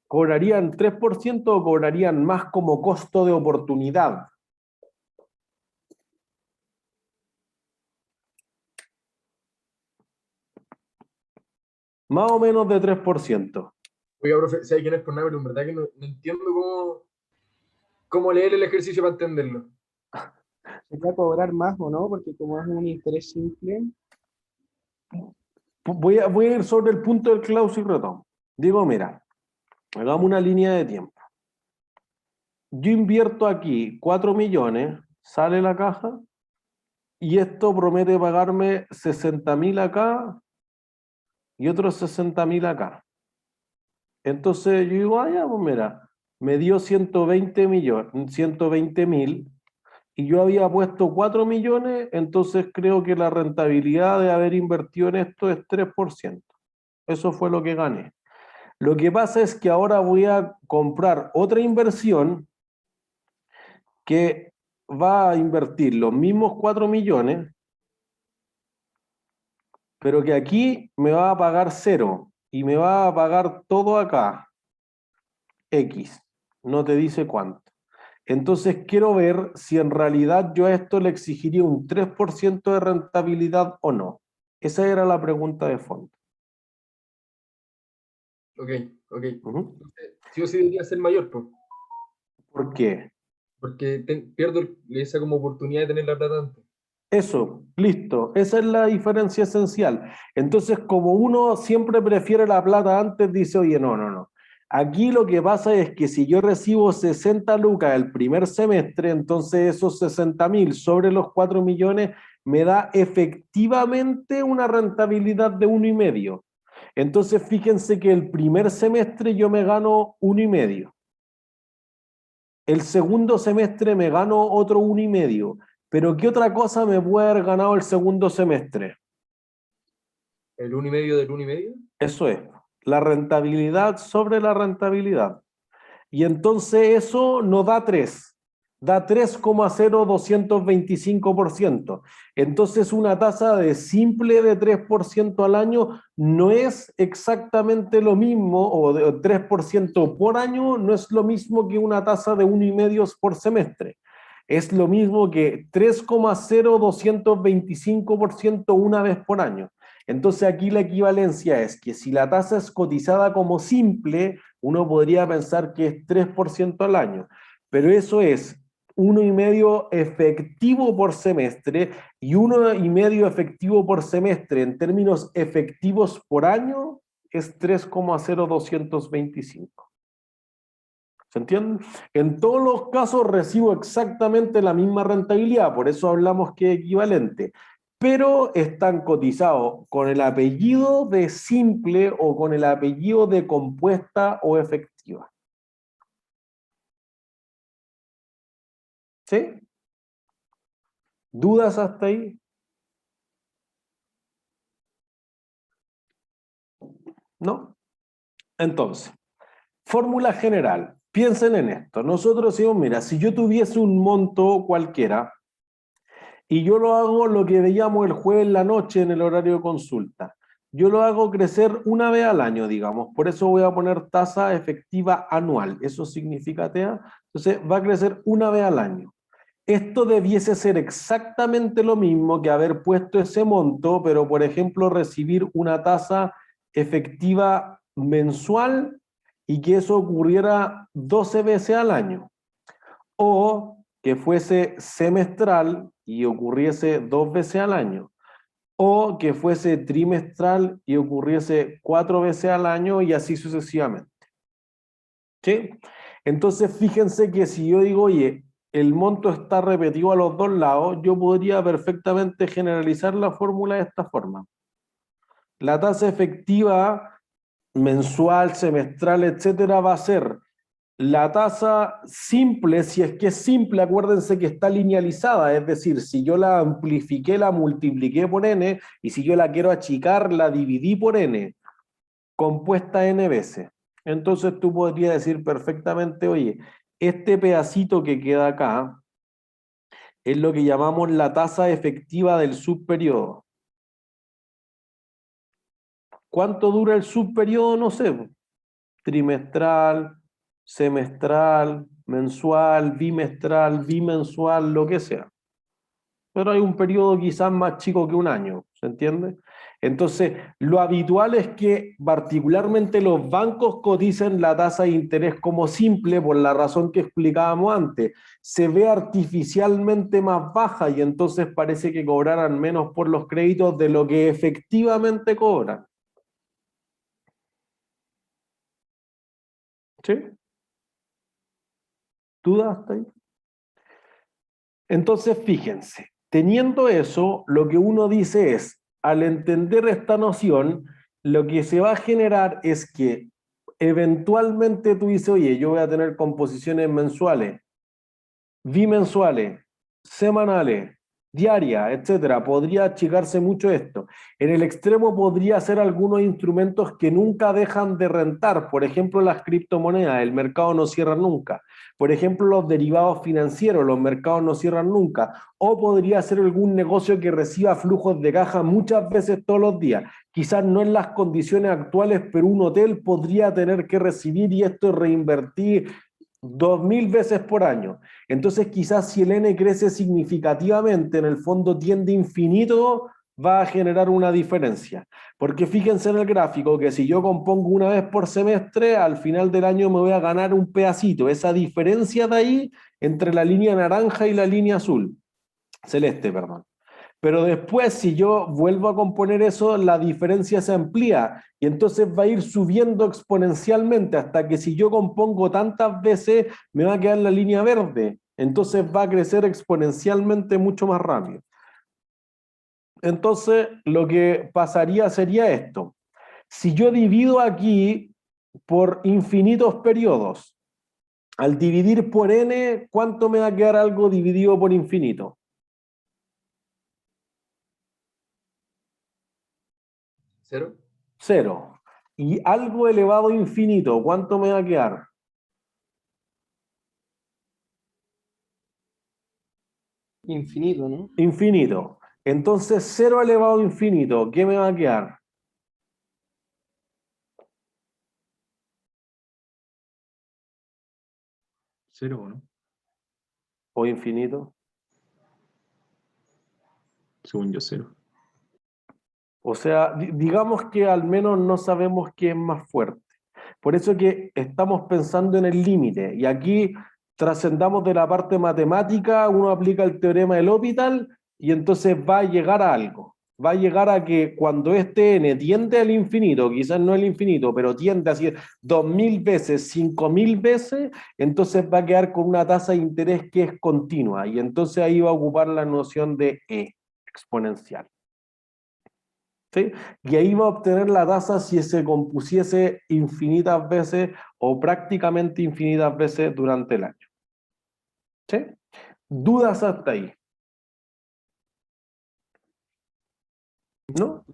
¿Cobrarían 3% o cobrarían más como costo de oportunidad? Más o menos de 3%. Oiga, profe, ¿sabe quién es por nada? Pero en verdad que no entiendo cómo leer el ejercicio para entenderlo. ¿Se va a cobrar más o no? Porque como es un interés simple, Voy a ir sobre el punto del clauso y retomo. Digo, mira, hagamos una línea de tiempo. Yo invierto aquí 4 millones, sale la caja, y esto promete pagarme 60.000 acá y otros 60.000 acá. Entonces yo digo, ya, pues mira, me dio 120.000 y yo había puesto 4 millones, entonces creo que la rentabilidad de haber invertido en esto es 3%. Eso fue lo que gané. Lo que pasa es que ahora voy a comprar otra inversión que va a invertir los mismos 4 millones, pero que aquí me va a pagar 0 y me va a pagar todo acá, X, no te dice cuánto. Entonces quiero ver si en realidad yo a esto le exigiría un 3% de rentabilidad o no. Esa era la pregunta de fondo. Ok. Uh-huh. Entonces, sí o sí debería ser mayor, pues. ¿Por qué? Porque pierdo esa como oportunidad de tener la plata antes. Eso, listo. Esa es la diferencia esencial. Entonces, como uno siempre prefiere la plata antes, dice, oye, no. Aquí lo que pasa es que si yo recibo 60 lucas el primer semestre, entonces esos 60.000 sobre los 4 millones me da efectivamente una rentabilidad de 1,5. Entonces, fíjense que el primer semestre yo me gano 1,5. El segundo semestre me gano otro 1,5. Pero ¿qué otra cosa me puede haber ganado el segundo semestre? ¿El 1,5 del 1,5? Eso es, la rentabilidad sobre la rentabilidad. Y entonces eso no da 3, da 3,0225%. Entonces una tasa de simple de 3% al año no es exactamente lo mismo, o de 3% por año no es lo mismo que una tasa de 1,5 por semestre. Es lo mismo que 3,0225% una vez por año. Entonces aquí la equivalencia es que si la tasa es cotizada como simple, uno podría pensar que es 3% al año, pero eso es 1,5 efectivo por semestre, y 1,5 efectivo por semestre en términos efectivos por año es 3,0225. ¿Se entiende? En todos los casos recibo exactamente la misma rentabilidad, por eso hablamos que es equivalente, pero están cotizados con el apellido de simple o con el apellido de compuesta o efectiva. ¿Sí? ¿Dudas hasta ahí? ¿No? Entonces, fórmula general. Piensen en esto. Nosotros decimos, mira, si yo tuviese un monto cualquiera y yo lo hago lo que veíamos el jueves en la noche en el horario de consulta, yo lo hago crecer una vez al año, digamos. Por eso voy a poner tasa efectiva anual. Eso significa TEA. Entonces va a crecer una vez al año. Esto debiese ser exactamente lo mismo que haber puesto ese monto, pero por ejemplo recibir una tasa efectiva mensual y que eso ocurriera 12 veces al año. O que fuese semestral y ocurriese 2 veces al año. O que fuese trimestral y ocurriese 4 veces al año y así sucesivamente. ¿Sí? Entonces fíjense que si yo digo, oye, el monto está repetido a los dos lados, yo podría perfectamente generalizar la fórmula de esta forma. la tasa efectiva mensual, semestral, etcétera, va a ser la tasa simple. Si es que es simple, acuérdense que está linealizada, es decir, si yo la amplifiqué, la multipliqué por n, y si yo la quiero achicar, la dividí por n, compuesta n veces. Entonces tú podrías decir perfectamente, oye, este pedacito que queda acá es lo que llamamos la tasa efectiva del subperiodo. ¿Cuánto dura el subperiodo? No sé, trimestral, semestral, mensual, bimestral, bimensual, lo que sea. Pero hay un periodo quizás más chico que un año, ¿se entiende? Entonces, lo habitual es que particularmente los bancos coticen la tasa de interés como simple por la razón que explicábamos antes. Se ve artificialmente más baja y entonces parece que cobraran menos por los créditos de lo que efectivamente cobran. ¿Sí? ¿Dudas hasta ahí? Entonces, fíjense, teniendo eso, lo que uno dice es, al entender esta noción, lo que se va a generar es que eventualmente tú dices, oye, yo voy a tener composiciones mensuales, bimensuales, semanales, diarias, etcétera. Podría achicarse mucho esto. En el extremo podría ser algunos instrumentos que nunca dejan de rentar. Por ejemplo, las criptomonedas, el mercado no cierra nunca. Por ejemplo, los derivados financieros, los mercados no cierran nunca. O podría ser algún negocio que reciba flujos de caja muchas veces todos los días. Quizás no en las condiciones actuales, pero un hotel podría tener que recibir y esto reinvertir 2000 veces por año. Entonces quizás si el n crece significativamente, en el fondo tiende infinito, va a generar una diferencia. Porque fíjense en el gráfico que si yo compongo una vez por semestre, al final del año me voy a ganar un pedacito. Esa diferencia de ahí entre la línea naranja y la línea azul, celeste, perdón. Pero después, si yo vuelvo a componer eso, la diferencia se amplía y entonces va a ir subiendo exponencialmente hasta que si yo compongo tantas veces, me va a quedar la línea verde. Entonces va a crecer exponencialmente mucho más rápido. Entonces, lo que pasaría sería esto. Si yo divido aquí por infinitos periodos, al dividir por n, ¿cuánto me va a quedar algo dividido por infinito? 0. 0. Y algo elevado a infinito, ¿cuánto me va a quedar? Infinito, ¿no? Infinito. Entonces, 0 elevado a infinito, ¿qué me va a quedar? Cero, ¿no? ¿O infinito? Según yo, cero. O sea, digamos que al menos no sabemos qué es más fuerte. Por eso que estamos pensando en el límite. Y aquí trascendamos de la parte matemática, uno aplica el teorema del L'Hopital y entonces va a llegar a algo. Va a llegar a que cuando este n tiende al infinito, quizás no al infinito, pero tiende a ser 2000 veces, 5000 veces, entonces va a quedar con una tasa de interés que es continua. Y entonces ahí va a ocupar la noción de e exponencial. ¿Sí? Y ahí va a obtener la tasa si se compusiese infinitas veces o prácticamente infinitas veces durante el año. ¿Sí? ¿Dudas hasta ahí? ¿No?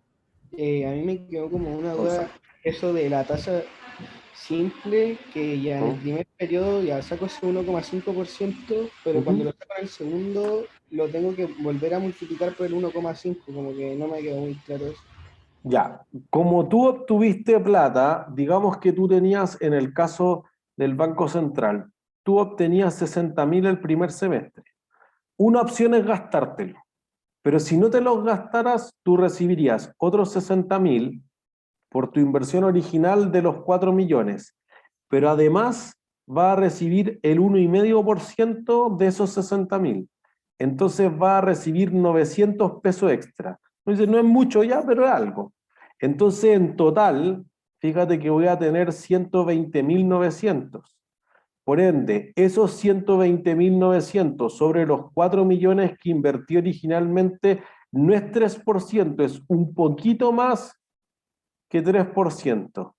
A mí me quedó como una duda eso de la tasa simple, que ya en el primer periodo ya saco ese 1,5%, pero cuando lo saco en el segundo lo tengo que volver a multiplicar por el 1,5, como que no me quedó muy claro eso. Ya, como tú obtuviste plata, digamos que tú tenías en el caso del Banco Central, tú obtenías 60.000 el primer semestre. Una opción es gastártelo, pero si no te los gastaras, tú recibirías otros 60.000 por tu inversión original de los 4 millones, pero además va a recibir el 1,5% de esos 60.000. Entonces va a recibir 900 pesos extra. No es mucho ya, pero es algo. Entonces en total, fíjate que voy a tener 120.900. Por ende, esos 120.900 sobre los 4 millones que invertí originalmente no es 3%, es un poquito más que 3%.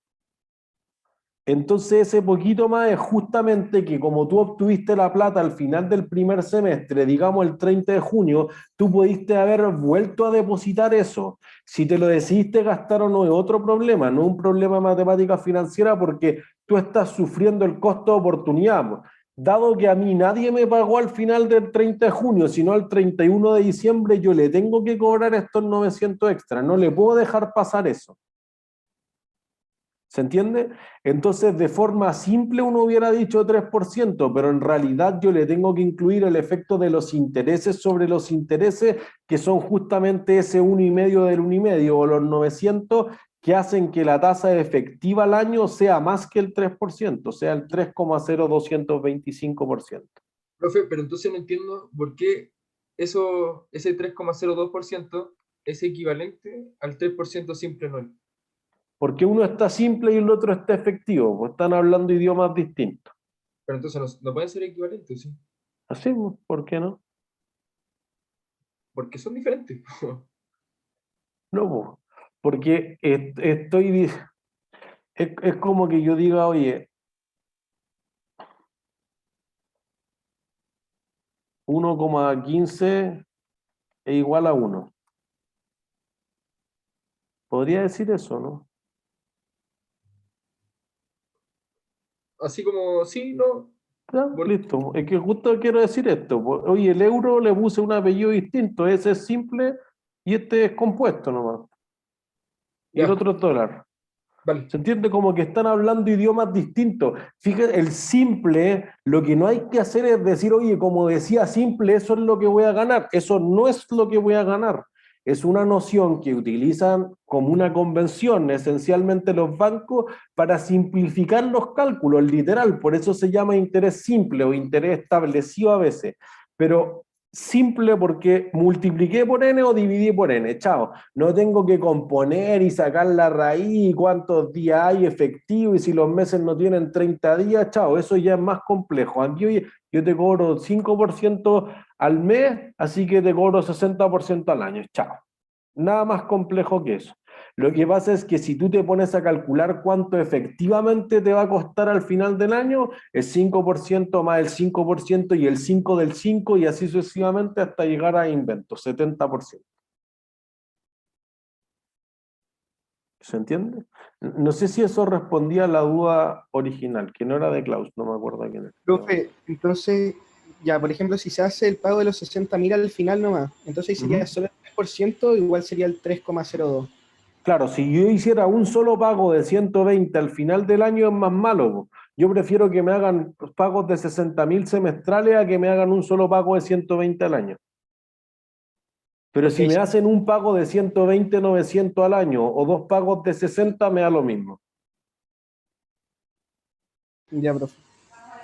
Entonces ese poquito más es justamente que como tú obtuviste la plata al final del primer semestre, digamos el 30 de junio, tú pudiste haber vuelto a depositar eso. Si te lo decidiste gastar o no es otro problema, no un problema de matemática financiera porque tú estás sufriendo el costo de oportunidad. Dado que a mí nadie me pagó al final del 30 de junio, sino al 31 de diciembre, yo le tengo que cobrar estos 900 extras, no le puedo dejar pasar eso. ¿Se entiende? Entonces, de forma simple uno hubiera dicho 3%, pero en realidad yo le tengo que incluir el efecto de los intereses sobre los intereses, que son justamente ese 1,5 del 1,5, o los 900, que hacen que la tasa efectiva al año sea más que el 3%, sea el 3,0225%. Profe, pero entonces no entiendo por qué ese 3,02% es equivalente al 3% simple anual. Porque uno está simple y el otro está efectivo, pues están hablando idiomas distintos. Pero entonces no pueden ser equivalentes, ¿sí? Así, ¿por qué no? Porque son diferentes. No, pues, porque es como que yo diga, oye, 1,15 es igual a 1. Podría decir eso, ¿no? Así como, sí, no. Ya, listo. Es que justo quiero decir esto. Oye, el euro le puse un apellido distinto. Ese es simple y este es compuesto nomás. Y el Ya, otro es dólar. vale. ¿Se entiende? Como que están hablando idiomas distintos. Fíjate, el simple, lo que no hay que hacer es decir, oye, como decía simple, eso es lo que voy a ganar. Eso no es lo que voy a ganar. Es una noción que utilizan como una convención, esencialmente los bancos, para simplificar los cálculos, literal. Por eso se llama interés simple o interés establecido a veces. Pero simple porque multipliqué por n o dividí por n, chao. No tengo que componer y sacar la raíz y cuántos días hay efectivo y si los meses no tienen 30 días, chao. Eso ya es más complejo. Aquí oye, yo te cobro 5% al mes, así que te cobro 60% al año, chao. Nada más complejo que eso. Lo que pasa es que si tú te pones a calcular cuánto efectivamente te va a costar al final del año, es 5% más el 5% y el 5 del 5 y así sucesivamente hasta llegar a invento, 70%. ¿Se entiende? No sé si eso respondía a la duda original, que no era de Klaus, no me acuerdo quién era. Profe, entonces, ya, por ejemplo, si se hace el pago de los 60.000 al final nomás, entonces sería solo el 3%, igual sería el 3,02. Claro, si yo hiciera un solo pago de 120 al final del año es más malo. Yo prefiero que me hagan pagos de 60.000 semestrales a que me hagan un solo pago de 120 al año. Pero si me hacen un pago de 120, 900 al año o dos pagos de 60, me da lo mismo. Ya, profe.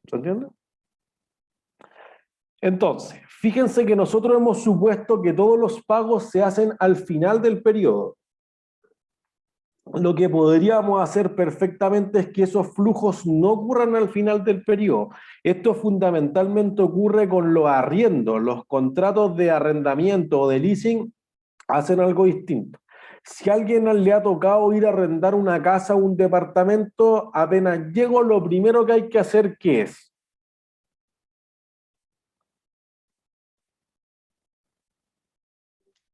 ¿Se entiende? Entonces, fíjense que nosotros hemos supuesto que todos los pagos se hacen al final del periodo. Lo que podríamos hacer perfectamente es que esos flujos no ocurran al final del periodo. Esto fundamentalmente ocurre con los arriendos, los contratos de arrendamiento o de leasing hacen algo distinto. Si a alguien le ha tocado ir a arrendar una casa o un departamento, apenas llego, lo primero que hay que hacer, ¿qué es?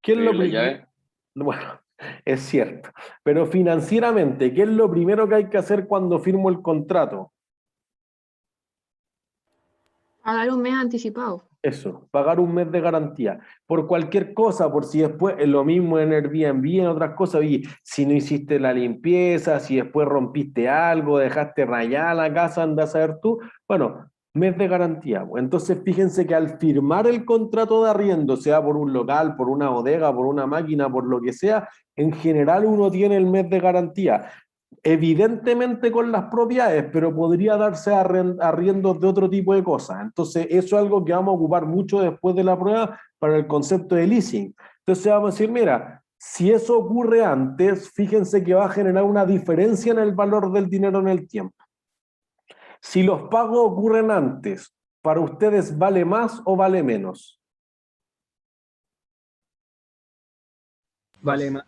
¿Qué es lo primero? Bueno, es cierto. Pero financieramente, ¿qué es lo primero que hay que hacer cuando firmo el contrato? Pagar un mes anticipado. Eso, pagar un mes de garantía. Por cualquier cosa, por si después, es lo mismo en Airbnb, en otras cosas, oye, si no hiciste la limpieza, si después rompiste algo, dejaste rayada la casa, andás a ver tú, bueno, mes de garantía. Entonces, fíjense que al firmar el contrato de arriendo, sea por un local, por una bodega, por una máquina, por lo que sea, en general uno tiene el mes de garantía. Evidentemente con las propiedades, pero podría darse arriendos de otro tipo de cosas. Entonces, eso es algo que vamos a ocupar mucho después de la prueba para el concepto de leasing. Entonces, vamos a decir, mira, si eso ocurre antes, fíjense que va a generar una diferencia en el valor del dinero en el tiempo. Si los pagos ocurren antes, ¿para ustedes vale más o vale menos? Vale más.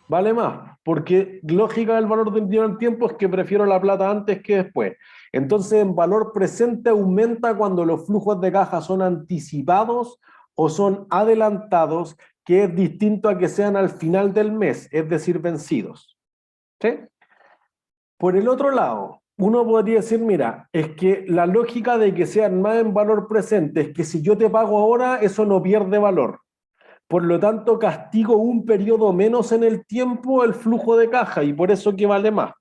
vale más, porque lógica del valor del dinero en el tiempo es que prefiero la plata antes que después. Entonces, en valor presente aumenta cuando los flujos de caja son anticipados o son adelantados, que es distinto a que sean al final del mes, es decir, vencidos. ¿Sí? Por el otro lado, uno podría decir, mira, es que la lógica de que sean más en valor presente es que si yo te pago ahora, eso no pierde valor. Por lo tanto, castigo un periodo menos en el tiempo el flujo de caja y por eso que vale más.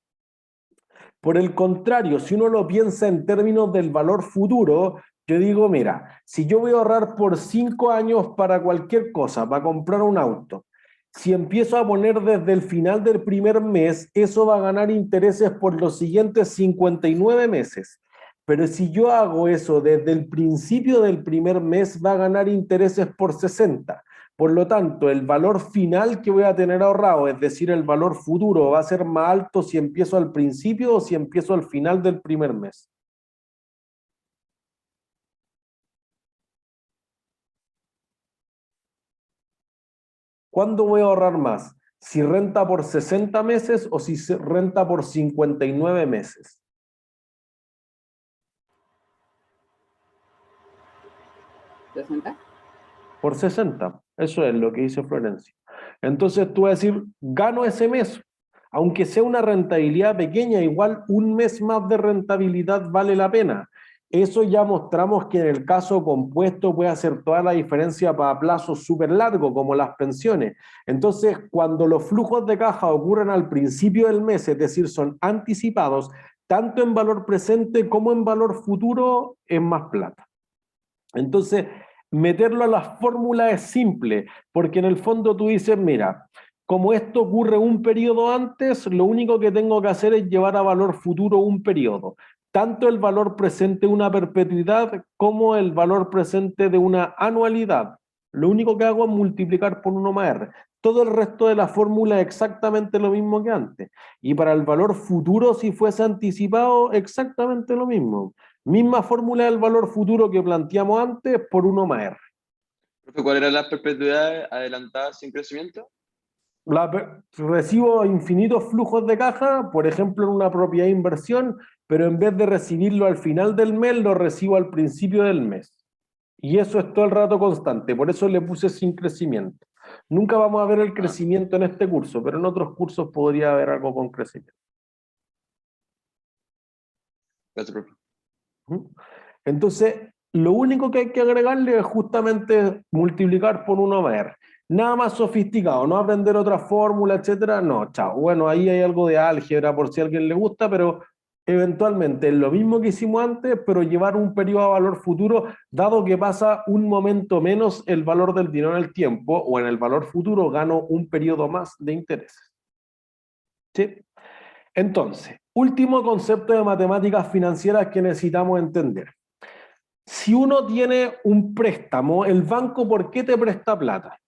Por el contrario, si uno lo piensa en términos del valor futuro, yo digo, mira, si yo voy a ahorrar por 5 años para cualquier cosa, para comprar un auto, si empiezo a poner desde el final del primer mes, eso va a ganar intereses por los siguientes 59 meses. Pero si yo hago eso desde el principio del primer mes, va a ganar intereses por 60. Por lo tanto, el valor final que voy a tener ahorrado, es decir, el valor futuro, va a ser más alto si empiezo al principio o si empiezo al final del primer mes. ¿Cuándo voy a ahorrar más? ¿Si renta por 60 meses o si renta por 59 meses? ¿60? Por 60. Eso es lo que dice Florencio. Entonces tú vas a decir, gano ese mes. Aunque sea una rentabilidad pequeña, igual un mes más de rentabilidad vale la pena. Eso ya mostramos que en el caso compuesto puede hacer toda la diferencia para plazos súper largos, como las pensiones. Entonces, cuando los flujos de caja ocurren al principio del mes, es decir, son anticipados, tanto en valor presente como en valor futuro, es más plata. Entonces, meterlo a la fórmula es simple, porque en el fondo tú dices, mira, como esto ocurre un periodo antes, lo único que tengo que hacer es llevar a valor futuro un periodo. Tanto el valor presente de una perpetuidad como el valor presente de una anualidad. Lo único que hago es multiplicar por 1 más R. Todo el resto de la fórmula es exactamente lo mismo que antes. Y para el valor futuro, si fuese anticipado, exactamente lo mismo. Misma fórmula del valor futuro que planteamos antes por 1 más R. Profe, ¿cuál era la perpetuidad adelantada sin crecimiento? Recibo infinitos flujos de caja, por ejemplo en una propiedad de inversión, pero en vez de recibirlo al final del mes, lo recibo al principio del mes. Y eso es todo el rato constante, por eso le puse sin crecimiento. Nunca vamos a ver el crecimiento en este curso, pero en otros cursos podría haber algo con crecimiento. Gracias, profe. Entonces, lo único que hay que agregarle es justamente multiplicar por 1 más R. Nada más sofisticado, no aprender otra fórmula, etcétera, no, chao. Bueno, ahí hay algo de álgebra por si a alguien le gusta, pero eventualmente es lo mismo que hicimos antes, pero llevar un periodo a valor futuro, dado que pasa un momento menos el valor del dinero en el tiempo, o en el valor futuro gano un periodo más de intereses. ¿Sí? Entonces, último concepto de matemáticas financieras que necesitamos entender. Si uno tiene un préstamo, el banco, ¿por qué te presta plata?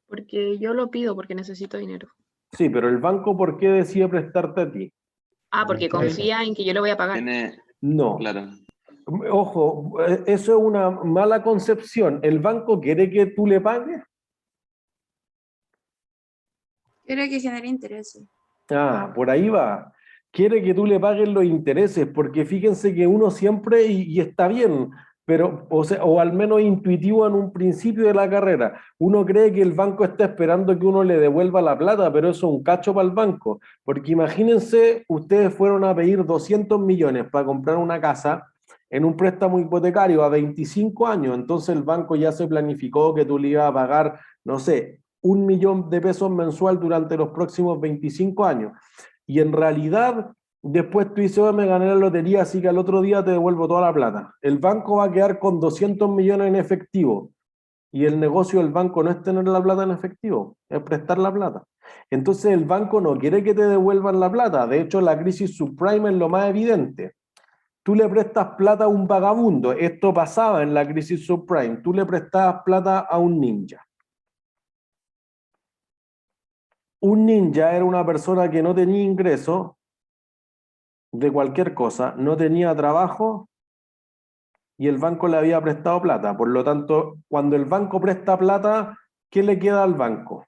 Porque yo lo pido porque necesito dinero. Sí, pero el banco, ¿por qué decide prestarte a ti? Ah, porque confía en que yo le voy a pagar. No. Claro. Ojo, eso es una mala concepción. ¿El banco quiere que tú le pagues? Quiere que genere intereses. Ah, por ahí va. Quiere que tú le pagues los intereses, porque fíjense que uno siempre, y está bien, pero, o al menos intuitivo en un principio de la carrera, uno cree que el banco está esperando que uno le devuelva la plata, pero eso es un cacho para el banco. Porque imagínense, ustedes fueron a pedir 200 millones para comprar una casa en un préstamo hipotecario a 25 años, entonces el banco ya se planificó que tú le ibas a pagar, no sé, 1 millón de pesos mensual durante los próximos 25 años. Y en realidad, después tú dices, oh, me gané la lotería, así que al otro día te devuelvo toda la plata. El banco va a quedar con 200 millones en efectivo. Y el negocio del banco no es tener la plata en efectivo, es prestar la plata. Entonces el banco no quiere que te devuelvan la plata. De hecho, la crisis subprime es lo más evidente. Tú le prestas plata a un vagabundo. Esto pasaba en la crisis subprime. Tú le prestabas plata a un ninja. Un ninja era una persona que no tenía ingreso de cualquier cosa, no tenía trabajo y el banco le había prestado plata. Por lo tanto, cuando el banco presta plata, ¿qué le queda al banco?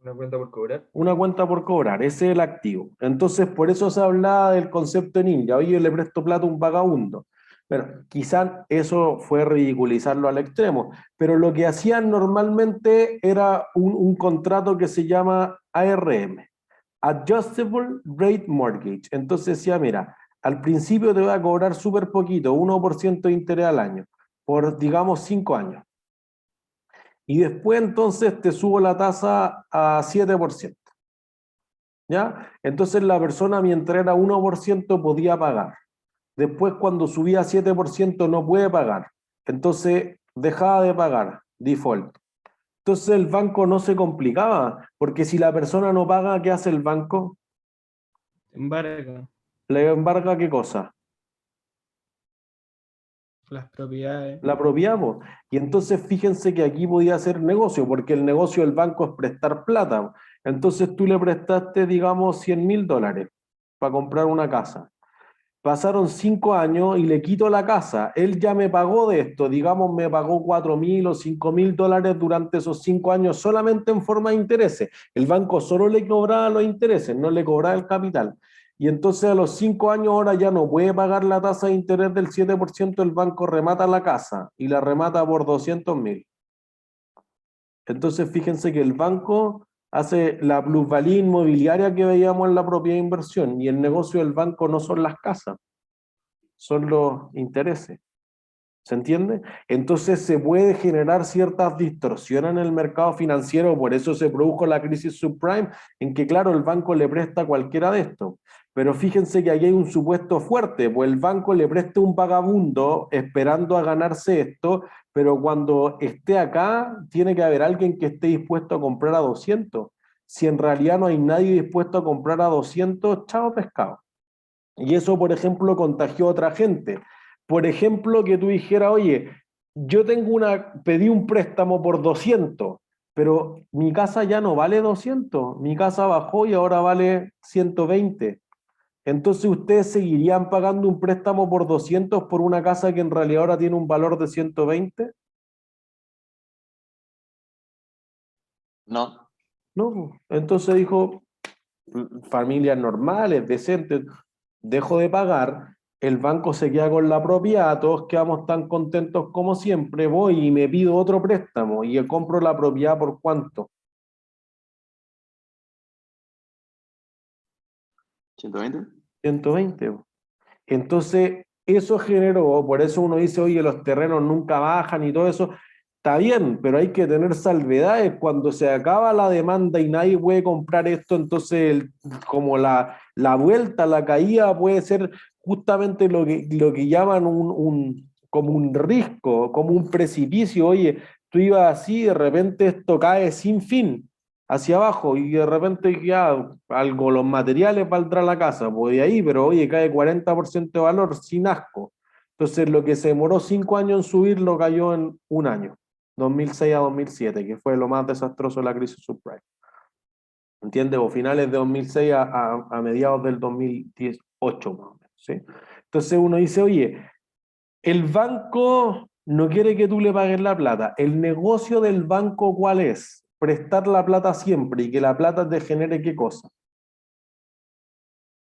Una cuenta por cobrar. Una cuenta por cobrar, ese es el activo. Entonces, por eso se hablaba del concepto ninja. Oye, yo le presto plata a un vagabundo. Bueno, quizás eso fue ridiculizarlo al extremo, pero lo que hacían normalmente era un contrato que se llama ARM, Adjustable Rate Mortgage. Entonces decía, mira, al principio te voy a cobrar súper poquito, 1% de interés al año, por, digamos, 5 años. Y después entonces te subo la tasa a 7%. ¿Ya? Entonces la persona mientras era 1% podía pagar. Después cuando subía a 7% no puede pagar. Entonces dejaba de pagar, default. Entonces el banco no se complicaba, porque si la persona no paga, ¿qué hace el banco? Embarga ¿Le embarga qué cosa? las propiedades. La propiedad, po. Y entonces fíjense que aquí podía hacer negocio, porque el negocio del banco es prestar plata. Entonces tú le prestaste, digamos, $100.000 para comprar una casa. Pasaron 5 años y le quito la casa. Él ya me pagó de esto, digamos, me pagó $4.000 o $5.000 durante esos 5 años solamente en forma de intereses. El banco solo le cobraba los intereses, no le cobraba el capital. Y entonces a los 5 años ahora ya no puede pagar la tasa de interés del 7%, el banco remata la casa y la remata por 200.000. Entonces fíjense que el banco hace la plusvalía inmobiliaria que veíamos en la propiedad de inversión, y el negocio del banco no son las casas, son los intereses. ¿Se entiende? Entonces se puede generar ciertas distorsiones en el mercado financiero, por eso se produjo la crisis subprime, en que claro, el banco le presta cualquiera de estos. Pero fíjense que aquí hay un supuesto fuerte, pues el banco le presta un vagabundo esperando a ganarse esto, pero cuando esté acá, tiene que haber alguien que esté dispuesto a comprar a 200. Si en realidad no hay nadie dispuesto a comprar a 200, chao pescado. Y eso, por ejemplo, contagió a otra gente. Por ejemplo, que tú dijeras, oye, yo pedí un préstamo por 200, pero mi casa ya no vale 200, mi casa bajó y ahora vale 120. Entonces, ¿ustedes seguirían pagando un préstamo por 200 por una casa que en realidad ahora tiene un valor de 120? No. No. Entonces dijo, familias normales, decentes, dejo de pagar, el banco se queda con la propiedad, todos quedamos tan contentos como siempre, voy y me pido otro préstamo y compro la propiedad ¿por cuánto? 120. 120. Entonces, eso generó, por eso uno dice, oye, los terrenos nunca bajan y todo eso. Está bien, pero hay que tener salvedades. Cuando se acaba la demanda y nadie puede comprar esto, entonces como la vuelta, la caída puede ser justamente lo que llaman como un risco, como un precipicio. Oye, tú ibas así, de repente esto cae sin fin hacia abajo y de repente ya algo, los materiales valdrá la casa, pues de ahí, pero oye, cae 40% de valor sin asco. Entonces lo que se demoró 5 años en subir lo cayó en un año, 2006 a 2007, que fue lo más desastroso de la crisis subprime. ¿Entiendes? O finales de 2006 a mediados del 2018 más o menos, ¿sí? Entonces uno dice, oye, el banco no quiere que tú le pagues la plata. ¿El negocio del banco cuál es? Prestar la plata siempre y que la plata te genere ¿qué cosa?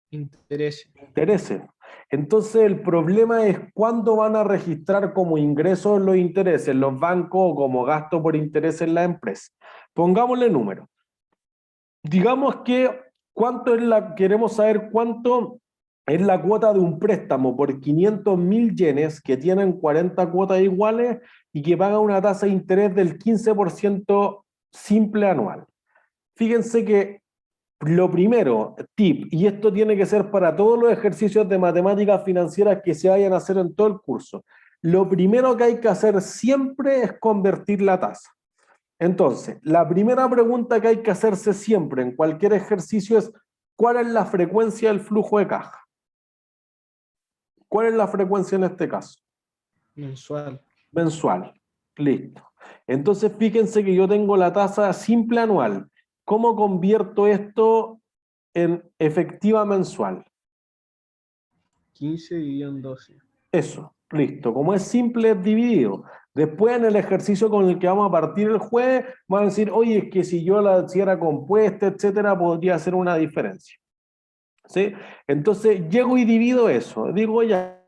Intereses. Intereses. Entonces el problema es cuándo van a registrar como ingresos los intereses los bancos o como gasto por interés en la empresa. Pongámosle número. Digamos que queremos saber cuánto es la cuota de un préstamo por 500.000 yenes que tienen 40 cuotas iguales y que pagan una tasa de interés del 15% simple anual. Fíjense que lo primero, tip, y esto tiene que ser para todos los ejercicios de matemáticas financieras que se vayan a hacer en todo el curso. Lo primero que hay que hacer siempre es convertir la tasa. Entonces, la primera pregunta que hay que hacerse siempre en cualquier ejercicio es ¿cuál es la frecuencia del flujo de caja? ¿Cuál es la frecuencia en este caso? Mensual. Mensual. Listo. Entonces, fíjense que yo tengo la tasa simple anual. ¿Cómo convierto esto en efectiva mensual? 15 dividido en 12. Eso. Listo. Como es simple, es dividido. Después, en el ejercicio con el que vamos a partir el jueves, van a decir, oye, es que si yo la hiciera compuesta, etcétera, podría hacer una diferencia. ¿Sí? Entonces, llego y divido eso. Digo, ya,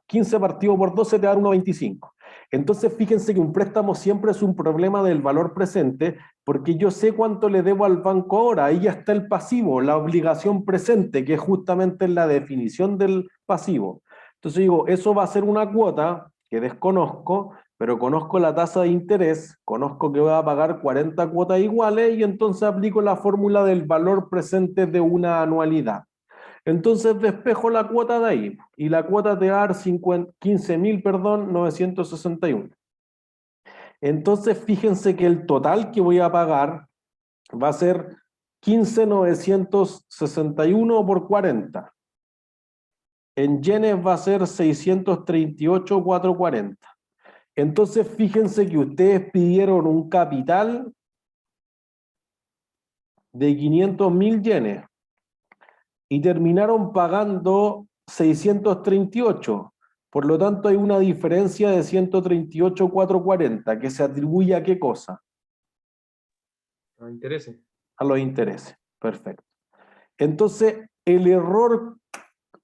15 partido por 12 te da 1,25. Entonces, fíjense que un préstamo siempre es un problema del valor presente, porque yo sé cuánto le debo al banco ahora. Ahí ya está el pasivo, la obligación presente, que es justamente la definición del pasivo. Entonces digo, eso va a ser una cuota que desconozco, pero conozco la tasa de interés, conozco que voy a pagar 40 cuotas iguales y entonces aplico la fórmula del valor presente de una anualidad. Entonces despejo la cuota de ahí y la cuota te va a dar 15.961. Entonces fíjense que el total que voy a pagar va a ser 15.961 por 40. En yenes va a ser 638.440. Entonces fíjense que ustedes pidieron un capital de 500.000 yenes y terminaron pagando 638. Por lo tanto hay una diferencia de 138.440 que se atribuye a qué cosa? No me interesa. A los intereses. Perfecto. Entonces el error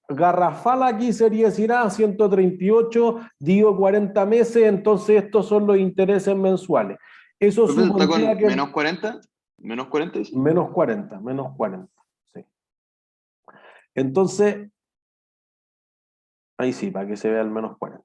garrafal aquí sería decir, 138 digo 40 meses, entonces estos son los intereses mensuales. Eso Entonces, ¿está supondría con que... menos 40? ¿Menos 40? ¿Sí? Menos 40, sí. Entonces, ahí sí, para que se vea el menos 40.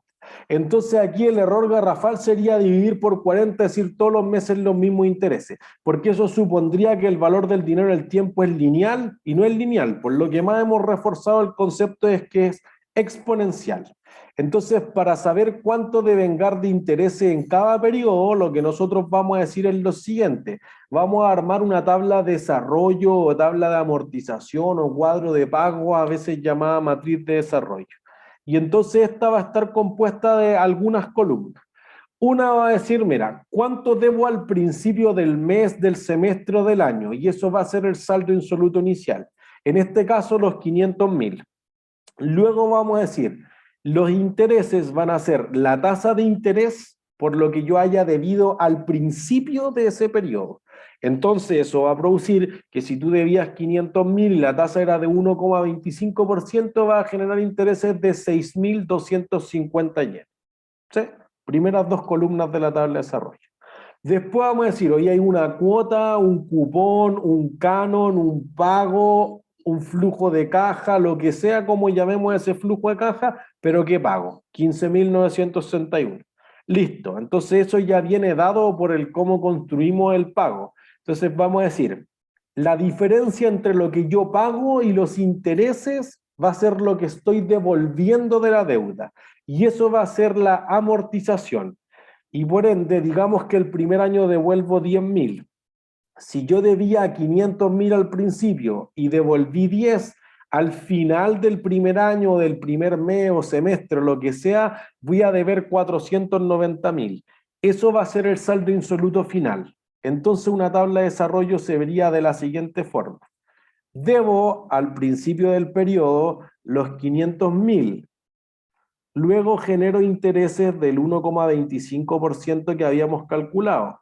Entonces aquí el error garrafal sería dividir por 40, es decir, todos los meses los mismos intereses, porque eso supondría que el valor del dinero en el tiempo es lineal y no es lineal, por lo que más hemos reforzado el concepto es que es exponencial. Entonces, para saber cuánto debe vengar de intereses en cada periodo, lo que nosotros vamos a decir es lo siguiente: vamos a armar una tabla de desarrollo o tabla de amortización o cuadro de pago, a veces llamada matriz de desarrollo. Y entonces esta va a estar compuesta de algunas columnas. Una va a decir, mira, ¿cuánto debo al principio del mes, del semestre o del año? Y eso va a ser el saldo insoluto inicial. En este caso, los 500.000. Luego vamos a decir, los intereses van a ser la tasa de interés por lo que yo haya debido al principio de ese periodo. Entonces eso va a producir que si tú debías 500.000 y la tasa era de 1,25%, va a generar intereses de 6.250 yenes. ¿Sí? Primeras dos columnas de la tabla de desarrollo. Después vamos a decir, hoy hay una cuota, un cupón, un canon, un pago, un flujo de caja, lo que sea como llamemos ese flujo de caja, pero ¿qué pago? 15.961. Listo, entonces eso ya viene dado por el cómo construimos el pago. Entonces vamos a decir, la diferencia entre lo que yo pago y los intereses va a ser lo que estoy devolviendo de la deuda. Y eso va a ser la amortización. Y por ende, digamos que el primer año devuelvo 10.000. Si yo debía 500.000 al principio y devolví 10, al final del primer año, del primer mes o semestre, lo que sea, voy a deber 490.000. Eso va a ser el saldo insoluto final. Entonces una tabla de desarrollo se vería de la siguiente forma. Debo al principio del periodo los 500.000. Luego genero intereses del 1,25% que habíamos calculado,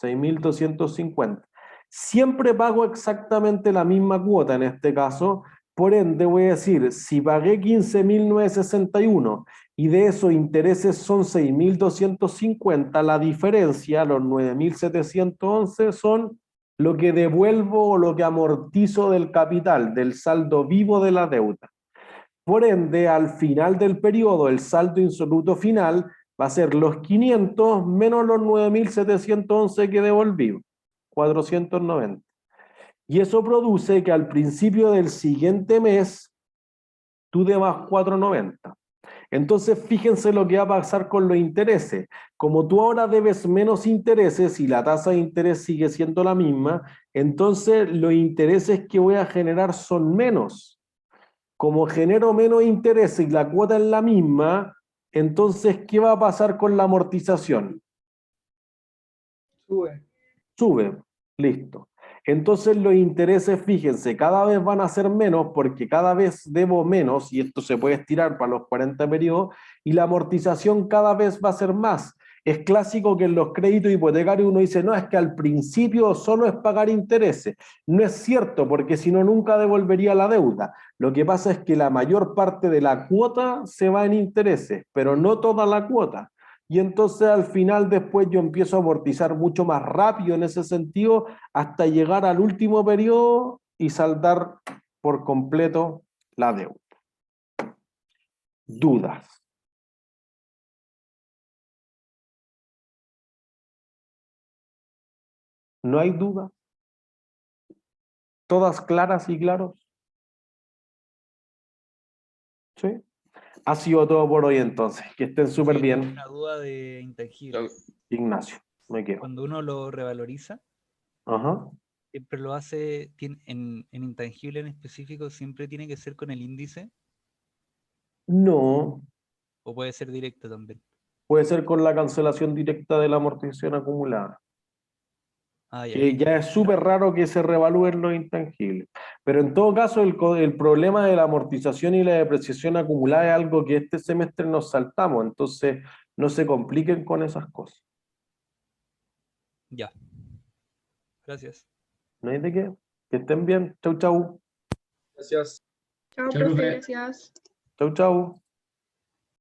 6.250. Siempre pago exactamente la misma cuota en este caso, por ende voy a decir, si pagué 15.961 y de esos intereses son 6.250, la diferencia, los 9.711, son lo que devuelvo o lo que amortizo del capital, del saldo vivo de la deuda. Por ende, al final del periodo, el saldo insoluto final va a ser los 500 menos los 9.711 que devolví, 490. Y eso produce que al principio del siguiente mes, tú debas 490. Entonces, fíjense lo que va a pasar con los intereses. Como tú ahora debes menos intereses y la tasa de interés sigue siendo la misma, entonces los intereses que voy a generar son menos. Como genero menos interés y la cuota es la misma, entonces, ¿qué va a pasar con la amortización? Sube. Sube, listo. Entonces los intereses, fíjense, cada vez van a ser menos porque cada vez debo menos, y esto se puede estirar para los 40 periodos, y la amortización cada vez va a ser más. Es clásico que en los créditos hipotecarios uno dice, no, es que al principio solo es pagar intereses. No es cierto, porque si no nunca devolvería la deuda. Lo que pasa es que la mayor parte de la cuota se va en intereses, pero no toda la cuota. Y entonces al final después yo empiezo a amortizar mucho más rápido en ese sentido hasta llegar al último periodo y saldar por completo la deuda. ¿Dudas? ¿No hay duda? ¿Todas claras y claros? ¿Sí? Ha sido todo por hoy entonces. Que estén súper Sí, tengo bien. una duda de intangible. Ignacio, me quedo. Cuando uno lo revaloriza, Ajá. siempre lo hace en intangible en específico, siempre tiene que ser con el índice No, o puede ser directo también. puede ser con la cancelación directa de la amortización acumulada. Ah, ya. Que ya es súper raro que se revalúen los intangibles. Pero en todo caso, el problema de la amortización y la depreciación acumulada es algo que este semestre nos saltamos, entonces no se compliquen con esas cosas. Ya. Gracias. No hay de qué. Que estén bien. Chau, chau. Gracias. Chao, Chao, profe, profe. gracias. Chau, chau.